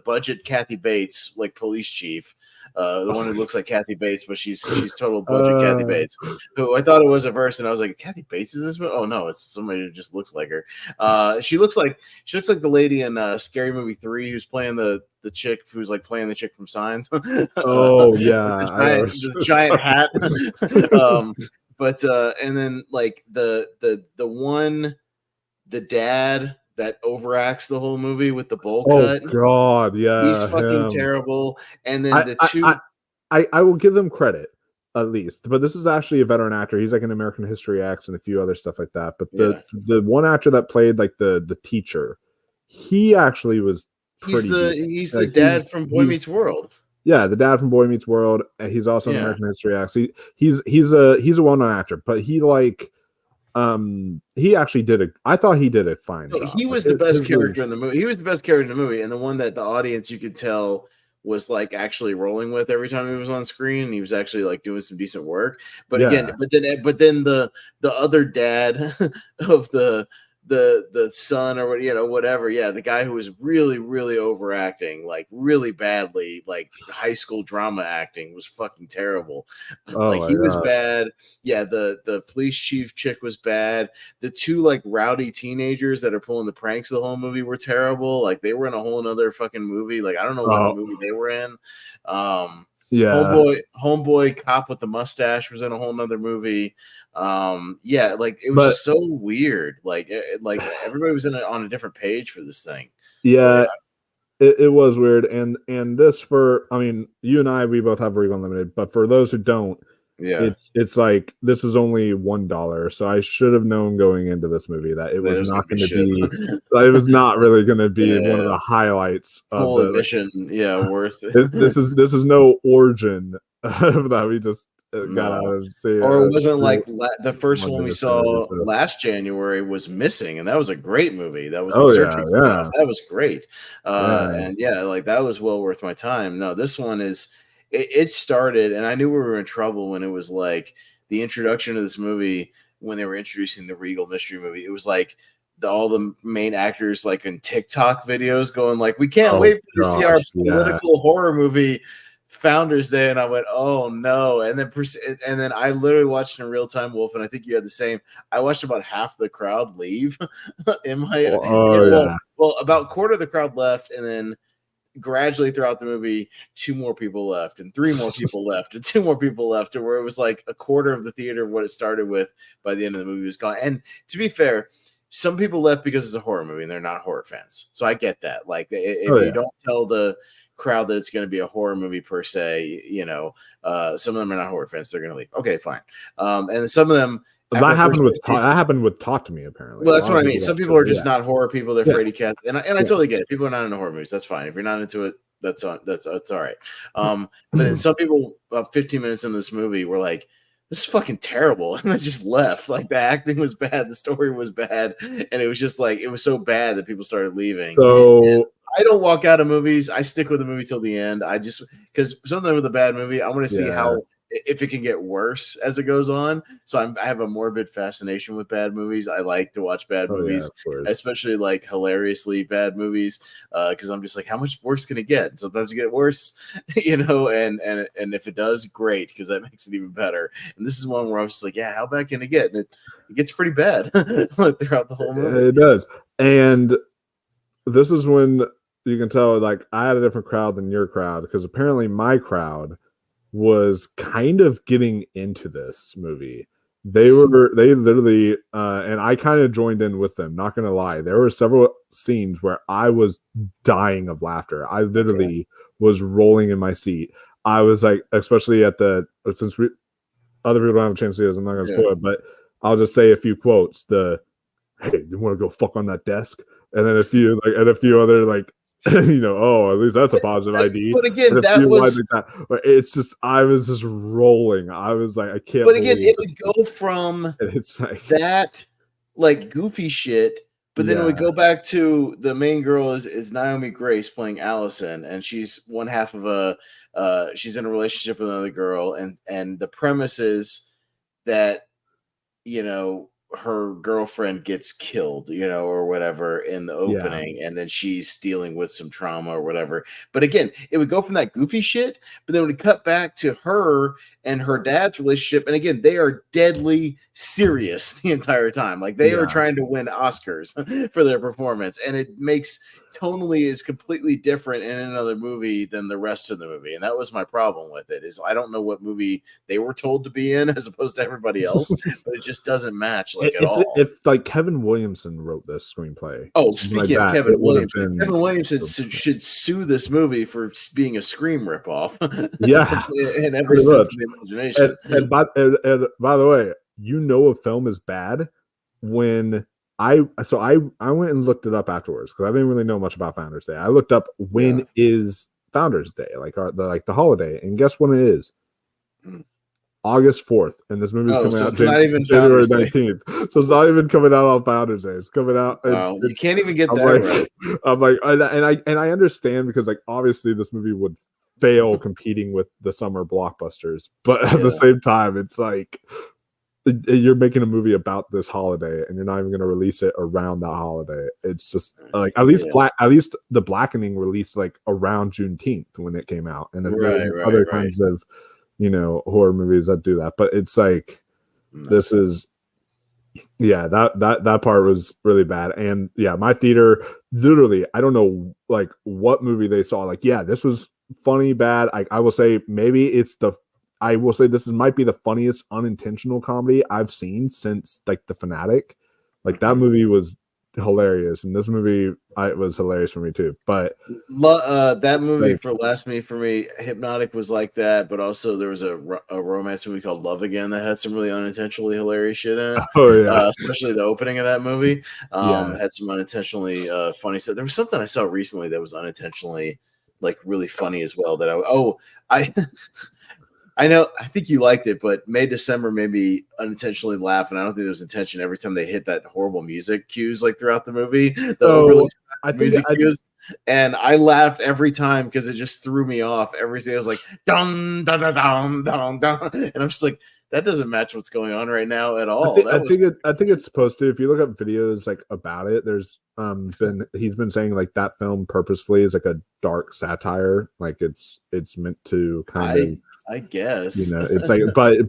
budget Kathy Bates, like police chief, the one who looks like Kathy Bates, but she's total budget Kathy Bates. Who I thought it was a verse, and I was like, Kathy Bates is this movie? Oh no, it's somebody who just looks like her. She looks like the lady in Scary Movie 3 who's playing the chick who's like playing the chick from Signs.
Oh yeah,
the giant hat. But and then like the dad that overacts the whole movie with the bowl cut.
Oh God, yeah,
he's fucking terrible. And then
I will give them credit at least, but this is actually a veteran actor. He's like an American History X and a few other stuff like that. But the one actor that played like the teacher, he actually was. He's
the dad from Boy Meets World.
Yeah, the dad from Boy Meets World. He's also an American History X. He's a well-known actor, but he actually did I thought he did a fine job.
He was the best character in the movie. He was the best character in the movie, and the one that the audience, you could tell, was like actually rolling with every time he was on screen. He was actually like doing some decent work. But again, but then the other dad of the son or whatever, the guy who was really, really overacting, like really badly, like high school drama acting, was fucking terrible. Like he was bad. The police chief chick was bad. The two like rowdy teenagers that are pulling the pranks the whole movie were terrible. Like they were in a whole nother fucking movie. Like I don't know what movie they were in. Homeboy cop with the mustache was in a whole nother movie. Like it was just so weird. Like everybody was on a different page for this thing.
It was weird. And this, for I mean, you and I, we both have Regal Unlimited, but for those who don't, it's like this is only $1, so I should have known going into this movie that it was not going to be it was not really going to be one of the highlights of the
mission. Worth
it. This is no origin that we just got out of see,
or it wasn't like the first one we saw last January was Missing, and that was a great movie. That was that was great. And like that was well worth my time. No, this one is. It started, and I knew we were in trouble when it was like the introduction of this movie, when they were introducing the Regal Mystery Movie. It was like all the main actors like in TikTok videos going like, we can't wait to see our political horror movie Founders Day. And I went, oh no. And then I literally watched in real time, Wolf, and I think you had the same. I watched about half the crowd leave in my well, about a quarter of the crowd left, and then gradually throughout the movie, 2 more people left, and 3 more people left, and 2 more people left, to where it was like a quarter of the theater of what it started with by the end of the movie was gone. And to be fair, some people left because it's a horror movie and they're not horror fans. So I get that. Like if you don't tell the crowd that it's going to be a horror movie per se, some of them are not horror fans, they're going to leave. Okay, fine. And some of them,
that happened with Talk to Me, apparently.
Well, that's what I mean. Some people are just not horror people; they're fraidy cats, and I totally get it. People are not into horror movies. That's fine. If you're not into it, that's all right. But then some people, about 15 minutes into this movie, were like, "This is fucking terrible," and they just left. Like the acting was bad, the story was bad, and it was just like it was so bad that people started leaving.
So
I don't walk out of movies. I stick with the movie till the end. I just because something with a bad movie, I want to see how. If it can get worse as it goes on. So I have a morbid fascination with bad movies. I like to watch bad movies, especially like hilariously bad movies, because I'm just like, how much worse can it get? And sometimes it get worse, and if it does, great, because that makes it even better. And this is one where I was just like, yeah, how bad can it get? And it gets pretty bad throughout the whole movie.
It does. And this is when you can tell, like, I had a different crowd than your crowd, because apparently my crowd was kind of getting into this movie. They literally and I kind of joined in with them, not gonna lie. There were several scenes where I was dying of laughter. I literally was rolling in my seat. I was like, especially at since other people don't have a chance to see this, I'm not gonna spoil it, but I'll just say a few quotes. Hey, you want to go fuck on that desk? And then a few other like oh, at least that's a positive ID.
But again, that was
like that. But it's just I was just rolling. I was like, I can't.
But again, it would go from
it's like
that like goofy shit. But then it would go back to the main girl is Naomi Grace playing Allison, and she's one half of she's in a relationship with another girl, and the premise is that her girlfriend gets killed, or whatever in the opening, and then she's dealing with some trauma or whatever. But again, it would go from that goofy shit, but then it would cut back to her and her dad's relationship. And again, they are deadly serious the entire time. Like they are trying to win Oscars for their performance. And it makes tonally is completely different in another movie than the rest of the movie. And that was my problem with it, is I don't know what movie they were told to be in as opposed to everybody else, but it just doesn't match at all.
If like Kevin Williamson wrote this screenplay.
Oh, speaking of Kevin Williamson, Kevin Williamson should sue this movie for being a Scream ripoff.
Yeah.
In every sense of the imagination.
And by the way, a film is bad when I went and looked it up afterwards because I didn't really know much about Founders Day. I looked up when is Founders Day, the holiday, and guess when it is? August 4th, and this movie's coming out January 19th. So it's not even coming out on Founders Day. It's coming out.
You can't even get that right.
I'm like, and I understand because like obviously this movie would fail competing with the summer blockbusters, but at the same time, it's like you're making a movie about this holiday and you're not even going to release it around that holiday. It's just like at least The Blackening released like around Juneteenth when it came out, and then other kinds of horror movies that do that. But it's like this is that part was really bad. And my theater literally, I don't know like what movie they saw, like this was funny bad. I will say this might be the funniest unintentional comedy I've seen since like The Fanatic. Like that movie was hilarious, and this movie was hilarious for me too. But
that movie for me, Hypnotic was like that, but also there was a romance movie called Love Again that had some really unintentionally hilarious shit in it.
Oh yeah,
especially the opening of that movie had some unintentionally funny stuff. There was something I saw recently that was unintentionally like really funny as well. I know, I think you liked it, but May December made me unintentionally laugh, and I don't think there was intention every time they hit that horrible music cues like throughout the movie. Cues. And I laughed every time because it just threw me off. Every day I was like, dum, dum, dum, dum, dum, dum. And I'm just like, that doesn't match what's going on right now at all.
I think it's supposed to. If you look up videos like about it, there's he's been saying like that film purposefully is like a dark satire, like it's meant to kind of.
I guess
it's like, but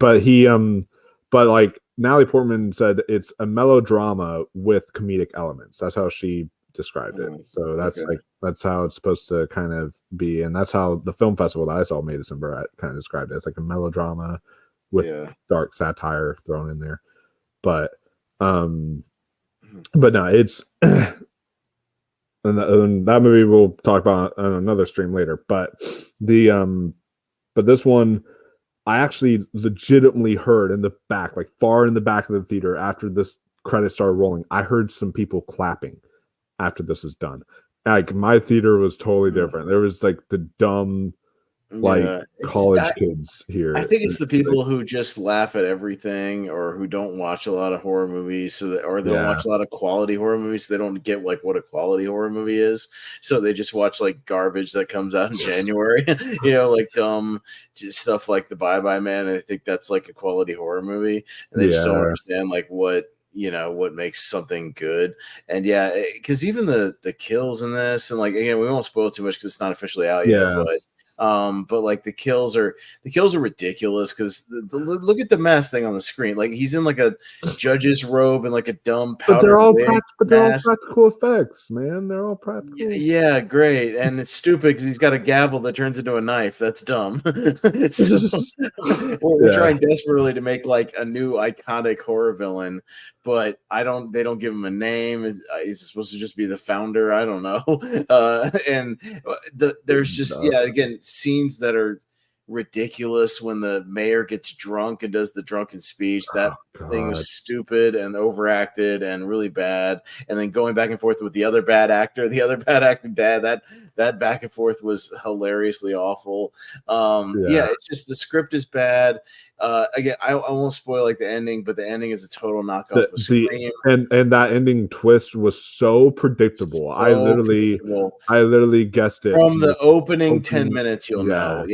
like Natalie Portman said, it's a melodrama with comedic elements. That's how she described it. So that's how it's supposed to kind of be, and that's how the film festival that I saw May December kind of described it. It's like a melodrama with dark satire thrown in there. But no, it's and that movie we'll talk about on another stream later. But but this one, I actually legitimately heard in the back, like far in the back of the theater, after this credit started rolling, I heard some people clapping after this was done. Like my theater was totally different. There was like the dumb college kids here.
I think it's the people who just laugh at everything, or who don't watch a lot of horror movies, or they don't watch a lot of quality horror movies, so they don't get like what a quality horror movie is. So they just watch like garbage that comes out in January, like just stuff like The Bye Bye Man. I think that's like a quality horror movie, and they just don't understand like what makes something good. And because even the kills in this, and like again, we won't spoil too much because it's not officially out yet, but like the kills are ridiculous because look at the mask thing on the screen. Like he's in like a judge's robe and like a dumb powder.
But they're all practical effects, man. They're all practical.
Yeah, great. And it's stupid because he's got a gavel that turns into a knife. That's dumb. So we're trying desperately to make like a new iconic horror villain, but they don't give him a name. Is supposed to just be the founder? I don't know. And there's just again scenes that are ridiculous when the mayor gets drunk and does the drunken speech. That thing was stupid and overacted and really bad. And then going back and forth with the other bad actor dad, that back and forth was hilariously awful. It's just the script is bad. Again, I won't spoil like the ending, but the ending is a total knockoff of Scream.
And that ending twist was so predictable. I literally guessed it
from the opening 10 minutes. You'll know,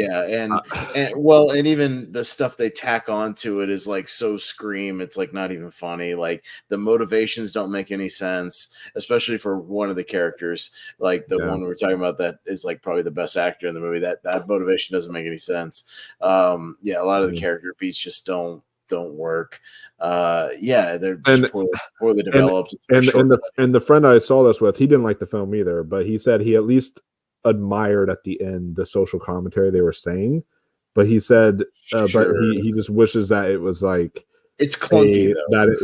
and even the stuff they tack onto it is like so Scream. It's like not even funny. Like the motivations don't make any sense, especially for one of the characters, like the one we were talking about that is like probably the best actor in the movie. That motivation doesn't make any sense. A lot of the character beats just don't work. They're just poorly developed.
And the friend I saw this with, he didn't like the film either, but he said he at least admired at the end the social commentary they were saying. But he said, but he just wishes that it was like
it's clunky.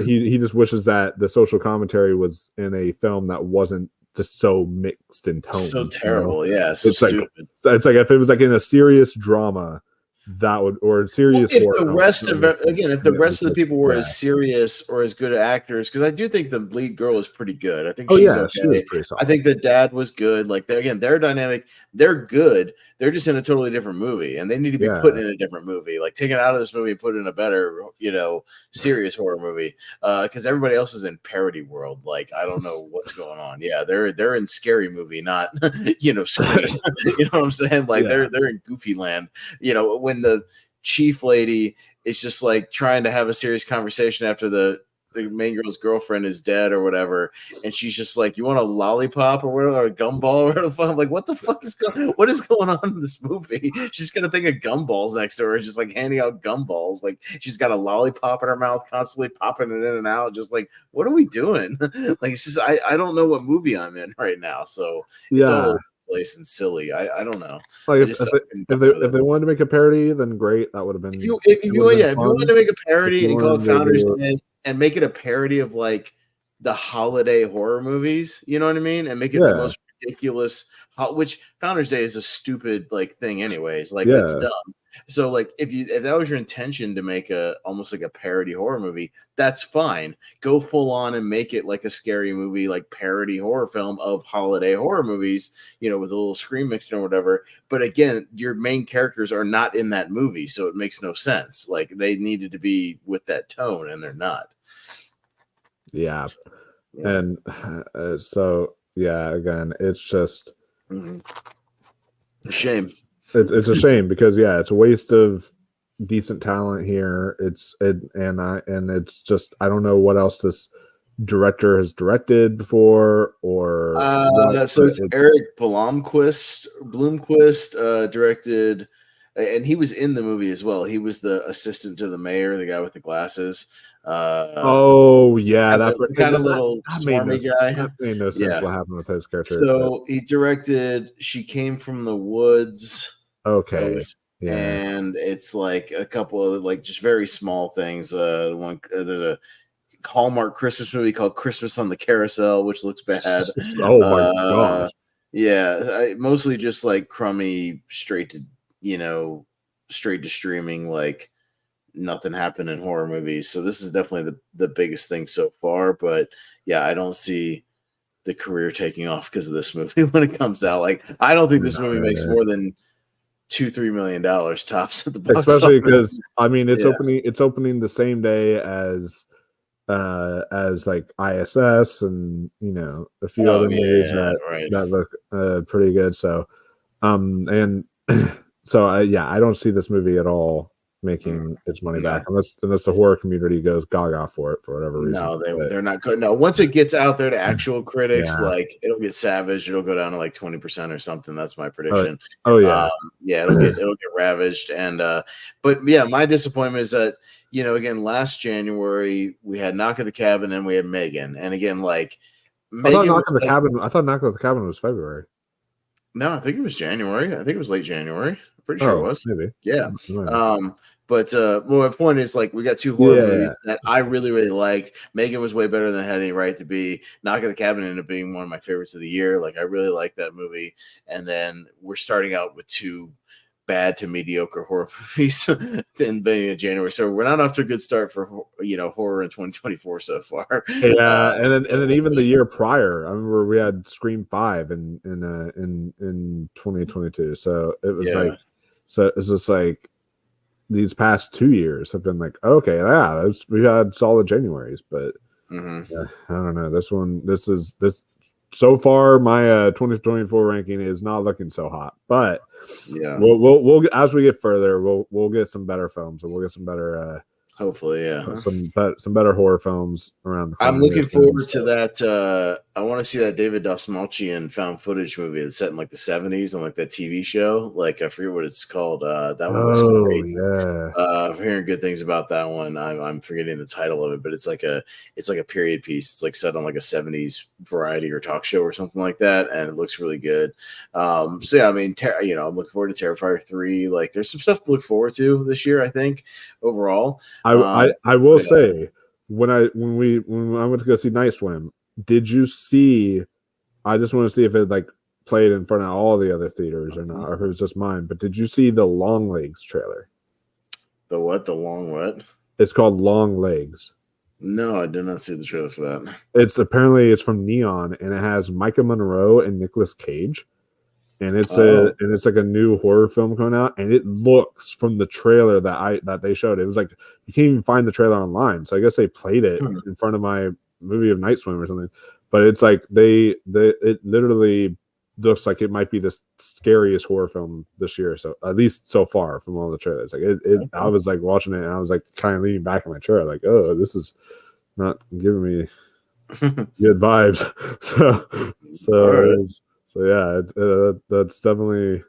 He just wishes that the social commentary was in a film that wasn't just so mixed in tone.
So terrible, so
it's
stupid.
It's like if it was like in a serious drama. That would or serious.
If the rest of the people were as serious or as good actors, because I do think the lead girl is pretty good. I think she's okay.
She was pretty solid.
I think the dad was good. Like their dynamic, they're good. They're just in a totally different movie, and they need to be put in a different movie, like taken out of this movie and put in a better, serious horror movie. Because everybody else is in parody world. Like I don't know what's going on. Yeah, they're in Scary Movie, not Scream. You know what I'm saying? Like they're in Goofy Land. When the chief lady is just like trying to have a serious conversation after the main girl's girlfriend is dead or whatever, and she's just like, "You want a lollipop or whatever, or a gumball or whatever?" I'm like, what the fuck is what is going on in this movie? She's gonna think of gumballs next to her, just like handing out gumballs. Like she's got a lollipop in her mouth, constantly popping it in and out. Just like, what are we doing? Like it's just I don't know what movie I'm in right now. So it's all place and silly. I don't know.
Like if they wanted to make a parody, then great. That would have been.
If you wanted to make a parody and call it Founders Day and make it a parody of like the holiday horror movies, you know what I mean, and make it the most ridiculous. Which Founders Day is a stupid like thing, anyways. Like that's dumb. So like if that was your intention to make almost like a parody horror movie, that's fine. Go full on and make it like a scary movie, like parody horror film of holiday horror movies, with a little Scream mixed in or whatever. But again, your main characters are not in that movie, so it makes no sense. Like they needed to be with that tone, and they're not.
Yeah. And so again, it's just
a shame.
It's a shame because it's a waste of decent talent here. It's just I don't know what else this director has directed before or
so it's Eric Blomquist directed, and he was in the movie as well. He was the assistant to the mayor, the guy with the glasses.
That's
the kind of little smarmy guy.
That made no sense what happened with his character.
So he directed She Came from the Woods.
Okay.
And it's like a couple of like just very small things. There's a Hallmark Christmas movie called Christmas on the Carousel, which looks bad.
Oh my gosh.
Mostly just like crummy, straight to streaming, like nothing happened in horror movies. So this is definitely the biggest thing so far. But I don't see the career taking off because of this movie when it comes out. Like I don't think this movie makes more than $2-3 million tops at the box
especially
office.
Because I mean it's opening the same day as like ISS and a few other movies that look pretty good. So and so I don't see this movie at all making its money back unless the horror community goes gaga for it for whatever reason.
No, they're not good. No, once it gets out there to actual critics, like it'll get savaged. It'll go down to like 20% or something. That's my prediction. It'll get ravaged. And but my disappointment is that again last January we had Knock at the Cabin and we had Megan, and again like
I thought Knock at the Cabin was February.
No, I think it was January. I think it was late January. I'm pretty sure it was.
Maybe.
Yeah. But my point is, like, we got two horror movies that I really, really liked. Megan was way better than it had any right to be. Knock at the Cabin ended up being one of my favorites of the year. Like, I really like that movie. And then we're starting out with two bad to mediocre horror movies in the beginning of January. So we're not off to a good start for horror in 2024 so far.
Yeah, and then even the year prior, I remember we had Scream 5 in 2022. So it was it's just like these past 2 years have been like, okay, yeah, we had solid Januaries, but yeah, I don't know. This so far my 2024 ranking is not looking so hot, but
yeah,
we'll as we get further, we'll get some better films, and we'll get some better
hopefully, yeah,
some better horror films around.
I'm looking forward to that. I want to see that David Dastmalchian found footage movie that's set in like the 70s on like that TV show. Like I forget what it's called. That one was great.
Yeah.
I'm hearing good things about that one. I'm forgetting the title of it, but it's like a period piece. It's like set on like a 70s variety or talk show or something like that, and it looks really good. So yeah, I mean, I'm looking forward to Terrifier 3. Like, there's some stuff to look forward to this year, I think, overall.
I will say when I went to go see Night Swim, did you see? I just want to see if it like played in front of all the other theaters or not, or if it was just mine. But did you see the Long Legs trailer?
The what? The long what?
It's called Long Legs.
No, I did not see the trailer for that.
It's from Neon, and it has Micah Monroe and Nicolas Cage. And it's like a new horror film coming out, and it looks from the trailer that they showed. It was like you can't even find the trailer online. So I guess they played it in front of my movie of Night Swim or something. But it's like it literally looks like it might be the scariest horror film this year. So at least so far from all the trailers, like I was like watching it and I was like kind of leaning back in my chair, like, oh, this is not giving me good vibes. So yeah, that's definitely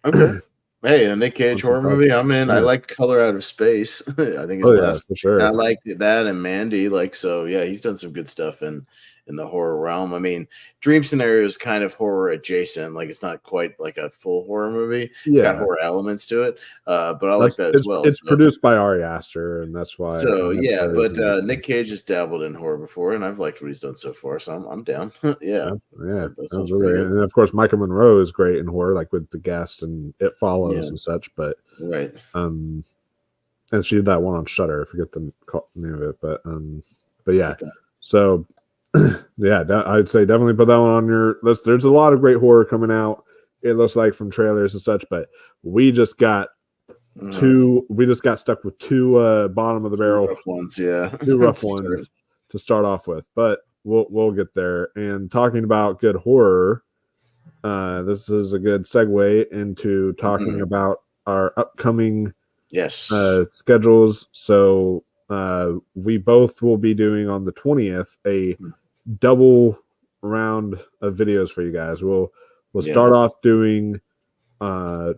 okay. Hey, a Nick Cage horror movie, I'm in. Yeah. I like Color Out of Space. I think it's
for sure.
I like that and Mandy. Like, so yeah, he's done some good stuff in the horror realm. I mean, Dream Scenario is kind of horror adjacent. Like, it's not quite like a full horror movie. It's got horror elements to it. But I like that as well.
It's produced by Ari Aster, and that's why.
So yeah, but Nick Cage has dabbled in horror before, and I've liked what he's done so far. So I'm down. yeah.
That sounds really good. And of course, Micah Monroe is great in horror, like with The Guest and It Follows and such. But
right.
And she did that one on Shudder. I forget the name of it, but yeah. Okay. So. Yeah, I'd say definitely put that one on your list. There's a lot of great horror coming out, it looks like, from trailers and such, but we just got stuck with two bottom of the barrel
rough ones, yeah.
Two rough ones to start off with, but we'll get there. And talking about good horror, this is a good segue into talking about our upcoming schedules. So we both will be doing on the 20th a double round of videos for you guys. We'll start off doing a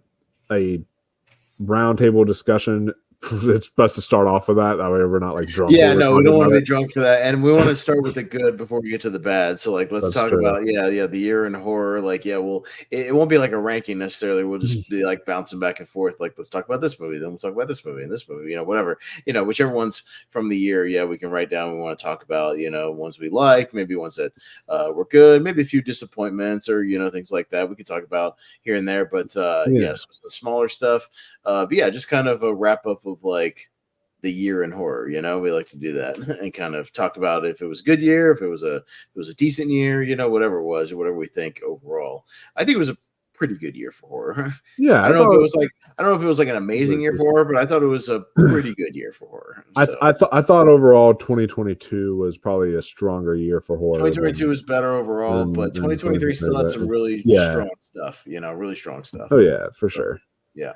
roundtable discussion. It's best to start off with that. That way we're not like drunk.
Yeah, no, we don't want to be drunk for that. And we want to start with the good before we get to the bad. So like, let's talk about the year in horror. Like, it won't be like a ranking necessarily. We'll just be like bouncing back and forth. Like, let's talk about this movie, then we'll talk about this movie and this movie, whatever, whichever one's from the year. Yeah, we can write down. We want to talk about, ones we like, maybe ones that were good, maybe a few disappointments or, things like that. We could talk about here and there, but yes, the smaller stuff. But yeah, just kind of a wrap up of like the year in horror. We like to do that and kind of talk about if it was a good year, if it was a decent year, whatever it was, or whatever we think overall. I think it was a pretty good year for horror.
Yeah,
I don't know if it was like an amazing year for horror, but I thought it was a pretty good year for horror.
So. I thought overall 2022 was probably a stronger year for horror.
2022 was better overall, but 2023 still had some really strong stuff. Really strong stuff.
Oh yeah, for sure.
Yeah.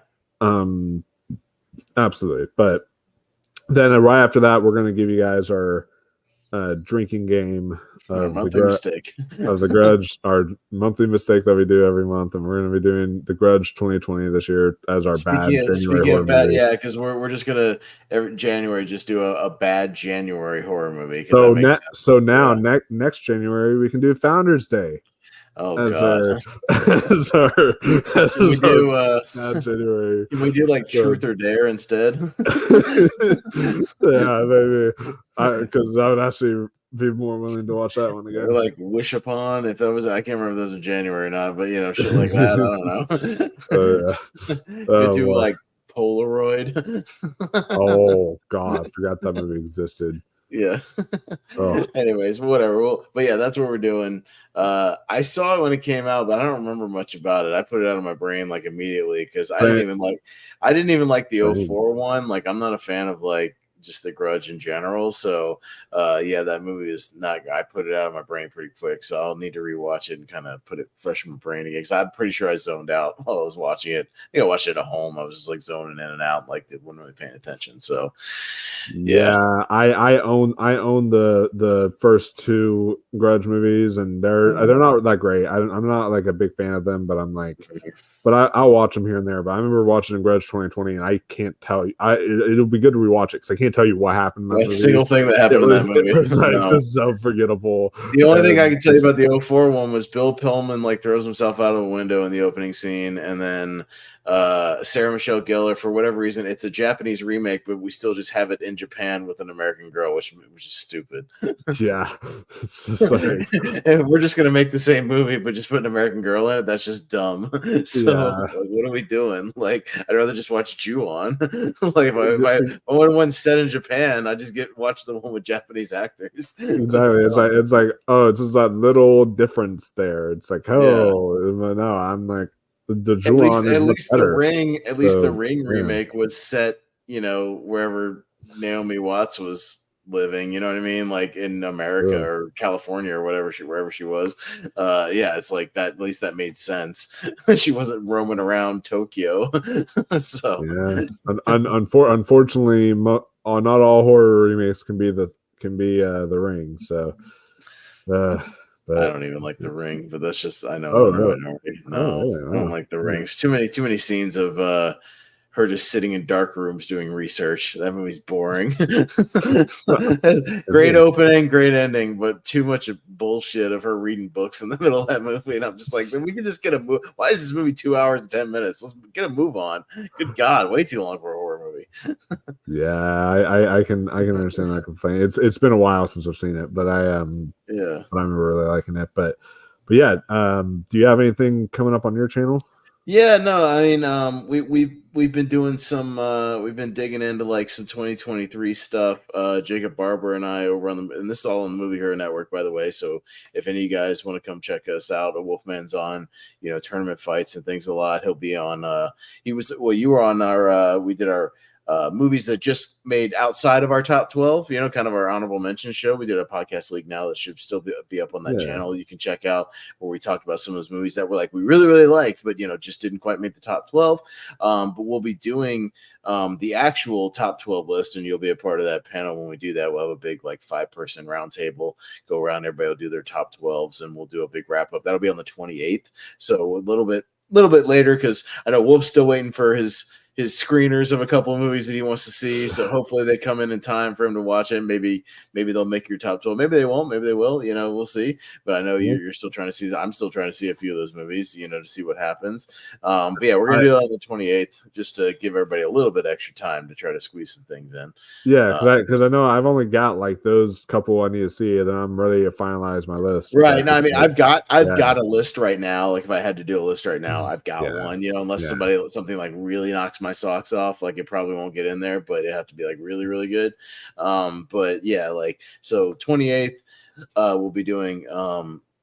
Absolutely. But then right after that, we're going to give you guys our drinking game of the Grudge, our monthly mistake that we do every month, and we're going to be doing the Grudge 2020 this year as our bad January horror movie.
Yeah, because we're just gonna every January just do a bad January horror movie.
Next January we can do Founders Day.
Oh god!
January.
Can we do like Truth or Dare instead?
Yeah, maybe. Because that would actually be more willing to watch that one again.
Or like Wish Upon, if that was, I can't remember if that was January or not, but shit like that. I don't know. Could do like Polaroid.
Oh God, I forgot that movie existed.
Yeah. Anyways, whatever. But yeah, that's what we're doing. I saw it when it came out, but I don't remember much about it. I put it out of my brain like immediately because I didn't even like the 04 one. Like, I'm not a fan of like just The Grudge in general. So yeah, that movie is not. I put it out of my brain pretty quick, so I'll need to rewatch it and kind of put it fresh in my brain again. Because I'm pretty sure I zoned out while I was watching it. I think I watched it at home. I was just like zoning in and out, like wasn't really paying attention. So
yeah, I own the first two Grudge movies, and they're not that great. I'm not like a big fan of them, but I'm like. But I'll watch them here and there. But I remember watching Grudge 2020, and I can't tell you. It'll be good to rewatch it because I can't tell you what happened.
In that movie. Single thing that happened in that movie.
It's just so forgettable.
The only thing I can tell you about the 04 one was Bill Pullman like throws himself out of a window in the opening scene, and then Sarah Michelle Gellar, for whatever reason, it's a Japanese remake, but we still just have it in Japan with an American girl, which is stupid.
Yeah, it's just like
if we're just gonna make the same movie, but just put an American girl in it. That's just dumb. So like, what are we doing? Like, I'd rather just watch Ju-on. Like, if I want one set in Japan, I just watch the one with Japanese actors.
Exactly. It's like oh, it's just that little difference there. It's like no, I'm like. The Ju-on
at least the Ring remake was set, wherever Naomi Watts was living, you know what I mean? Like in America or California or wherever she was. It's like that, at least that made sense. She wasn't roaming around Tokyo. So
yeah. Unfortunately, not all horror remakes can be the Ring. So
but I don't even like The Ring, but that's just I know. I don't like The Rings. Too many scenes of her just sitting in dark rooms doing research. That movie's boring. Great opening, great ending, but too much bullshit of her reading books in the middle of that movie. And I'm just like, we can just get a move. Why is this movie 2 hours and 10 minutes? Let's get a move on. Good God, way too long for a horror movie.
Yeah, I can understand that complaint. It's been a while since I've seen it, but I remember really liking it. But yeah, do you have anything coming up on your channel?
Yeah, no, I mean, we've been doing some, we've been digging into like some 2023 stuff. Jacob Barber and I over on and this is all on the Movie Hero Network, by the way. So if any of you guys want to come check us out, Wolfman's on, tournament fights and things a lot. He'll be on. You were on our. We did our. Movies that just made outside of our top 12, kind of our honorable mention show. We did a podcast league now that should still be up on that channel. You can check out where we talked about some of those movies that were like we really, really liked, but just didn't quite make the top 12. But we'll be doing the actual top 12 list, and you'll be a part of that panel when we do that. We'll have a big like 5-person round table, go around, everybody will do their top 12s, and we'll do a big wrap up. That'll be on the 28th. So a little bit later, because I know Wolf's still waiting for his screeners of a couple of movies that he wants to see. So hopefully they come in time for him to watch it. Maybe they'll make your top 12. Maybe they won't. Maybe they will. We'll see. But I know you're still trying to see. I'm still trying to see a few of those movies, to see what happens. But yeah, we're gonna do that on the 28th, just to give everybody a little bit extra time to try to squeeze some things in.
Yeah, because I know I've only got like those couple I need to see, and then I'm ready to finalize my list.
Right. No, I mean I've got a list right now. Like if I had to do a list right now, I've got one. Unless something like really knocks my socks off, like it probably won't get in there, but it have to be like really, really good. But yeah, like so 28th, we'll be doing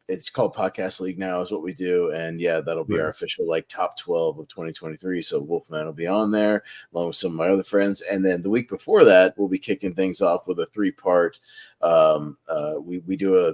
it's called Podcast League now is what we do, and yeah, that'll be our official like top 12 of 2023. So Wolfman will be on there along with some of my other friends, and then the week before that we'll be kicking things off with a 3-part. We do a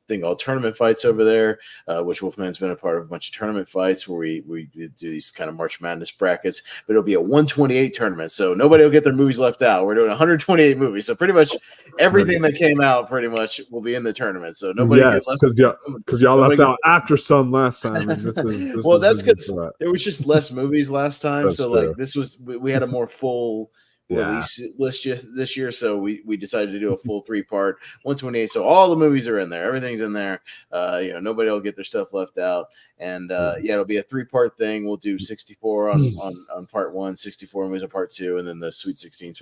thing called Tournament Fights over there, which Wolfman's been a part of a bunch of tournament fights where we do these kind of March Madness brackets, but it'll be a 128 tournament, so nobody will get their movies left out. We're doing 128 movies, so pretty much everything that came out pretty much will be in the tournament, so nobody gets left,
because y'all left out After Sun last time, and this
well, that's because there was just less movies last time. That's so true. Like this was we had a more full release list this year, so we decided to do a full 3-part 128. So all the movies are in there, everything's in there. Nobody will get their stuff left out, and it'll be a 3-part thing. We'll do 64 on part 1, 64 movies on part 2, and then the Sweet 16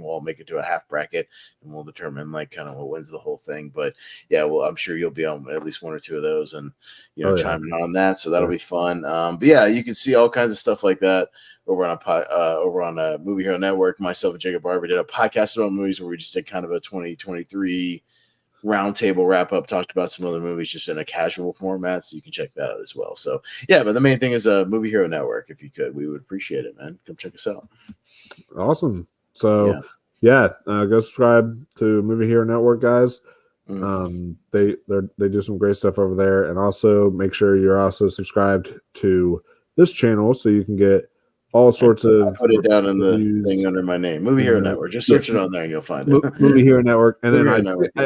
we'll make it to a half bracket, and we'll determine like kind of what wins the whole thing. But yeah, well, I'm sure you'll be on at least 1 or 2 of those, and chime in on that, so that'll be fun. But yeah, you can see all kinds of stuff like that over on Movie Hero Network. Myself and Jacob Barber did a podcast about movies where we just did kind of a 2023 roundtable wrap up, talked about some other movies just in a casual format, so you can check that out as well. So yeah, but the main thing is Movie Hero Network. If you could, we would appreciate it, man. Come check us out.
Awesome. So go subscribe to Movie Hero Network, guys. They do some great stuff over there, and also make sure you're also subscribed to this channel so you can get all sorts of.
I'll put it down in the thing under my name, Movie Hero Network. Just search it on there and you'll find it.
Movie Hero Network, and then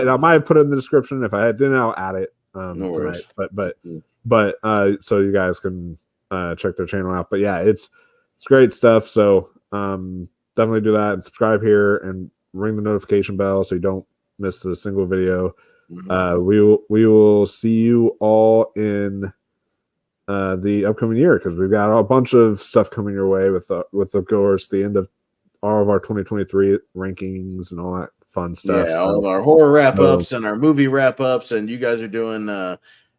I might have put it in the description. If I didn't, I'll add it no worries. Tonight. But so you guys can check their channel out. But yeah, it's great stuff. So definitely do that and subscribe here and ring the notification bell so you don't miss a single video. We will see you all in the upcoming year, because we've got a bunch of stuff coming your way with of course the end of all of our 2023 rankings and all that fun stuff.
Yeah, all of our horror wrap-ups and our movie wrap-ups, and you guys are doing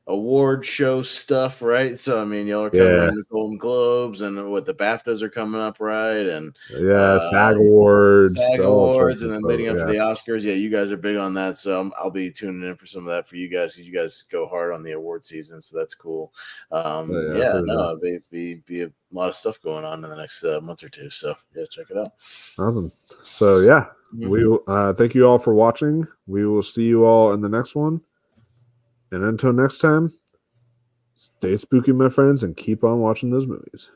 award show stuff, right? So I mean, y'all are coming the Golden Globes, and what the BAFTAs are coming up, right? And
SAG Awards,
and then leading up to the Oscars. Yeah, you guys are big on that, so I'll be tuning in for some of that for you guys, because you guys go hard on the award season, so that's cool. Be a lot of stuff going on in the next month or two, so yeah, check it out.
Awesome. So yeah, we thank you all for watching. We will see you all in the next one. And until next time, stay spooky, my friends, and keep on watching those movies.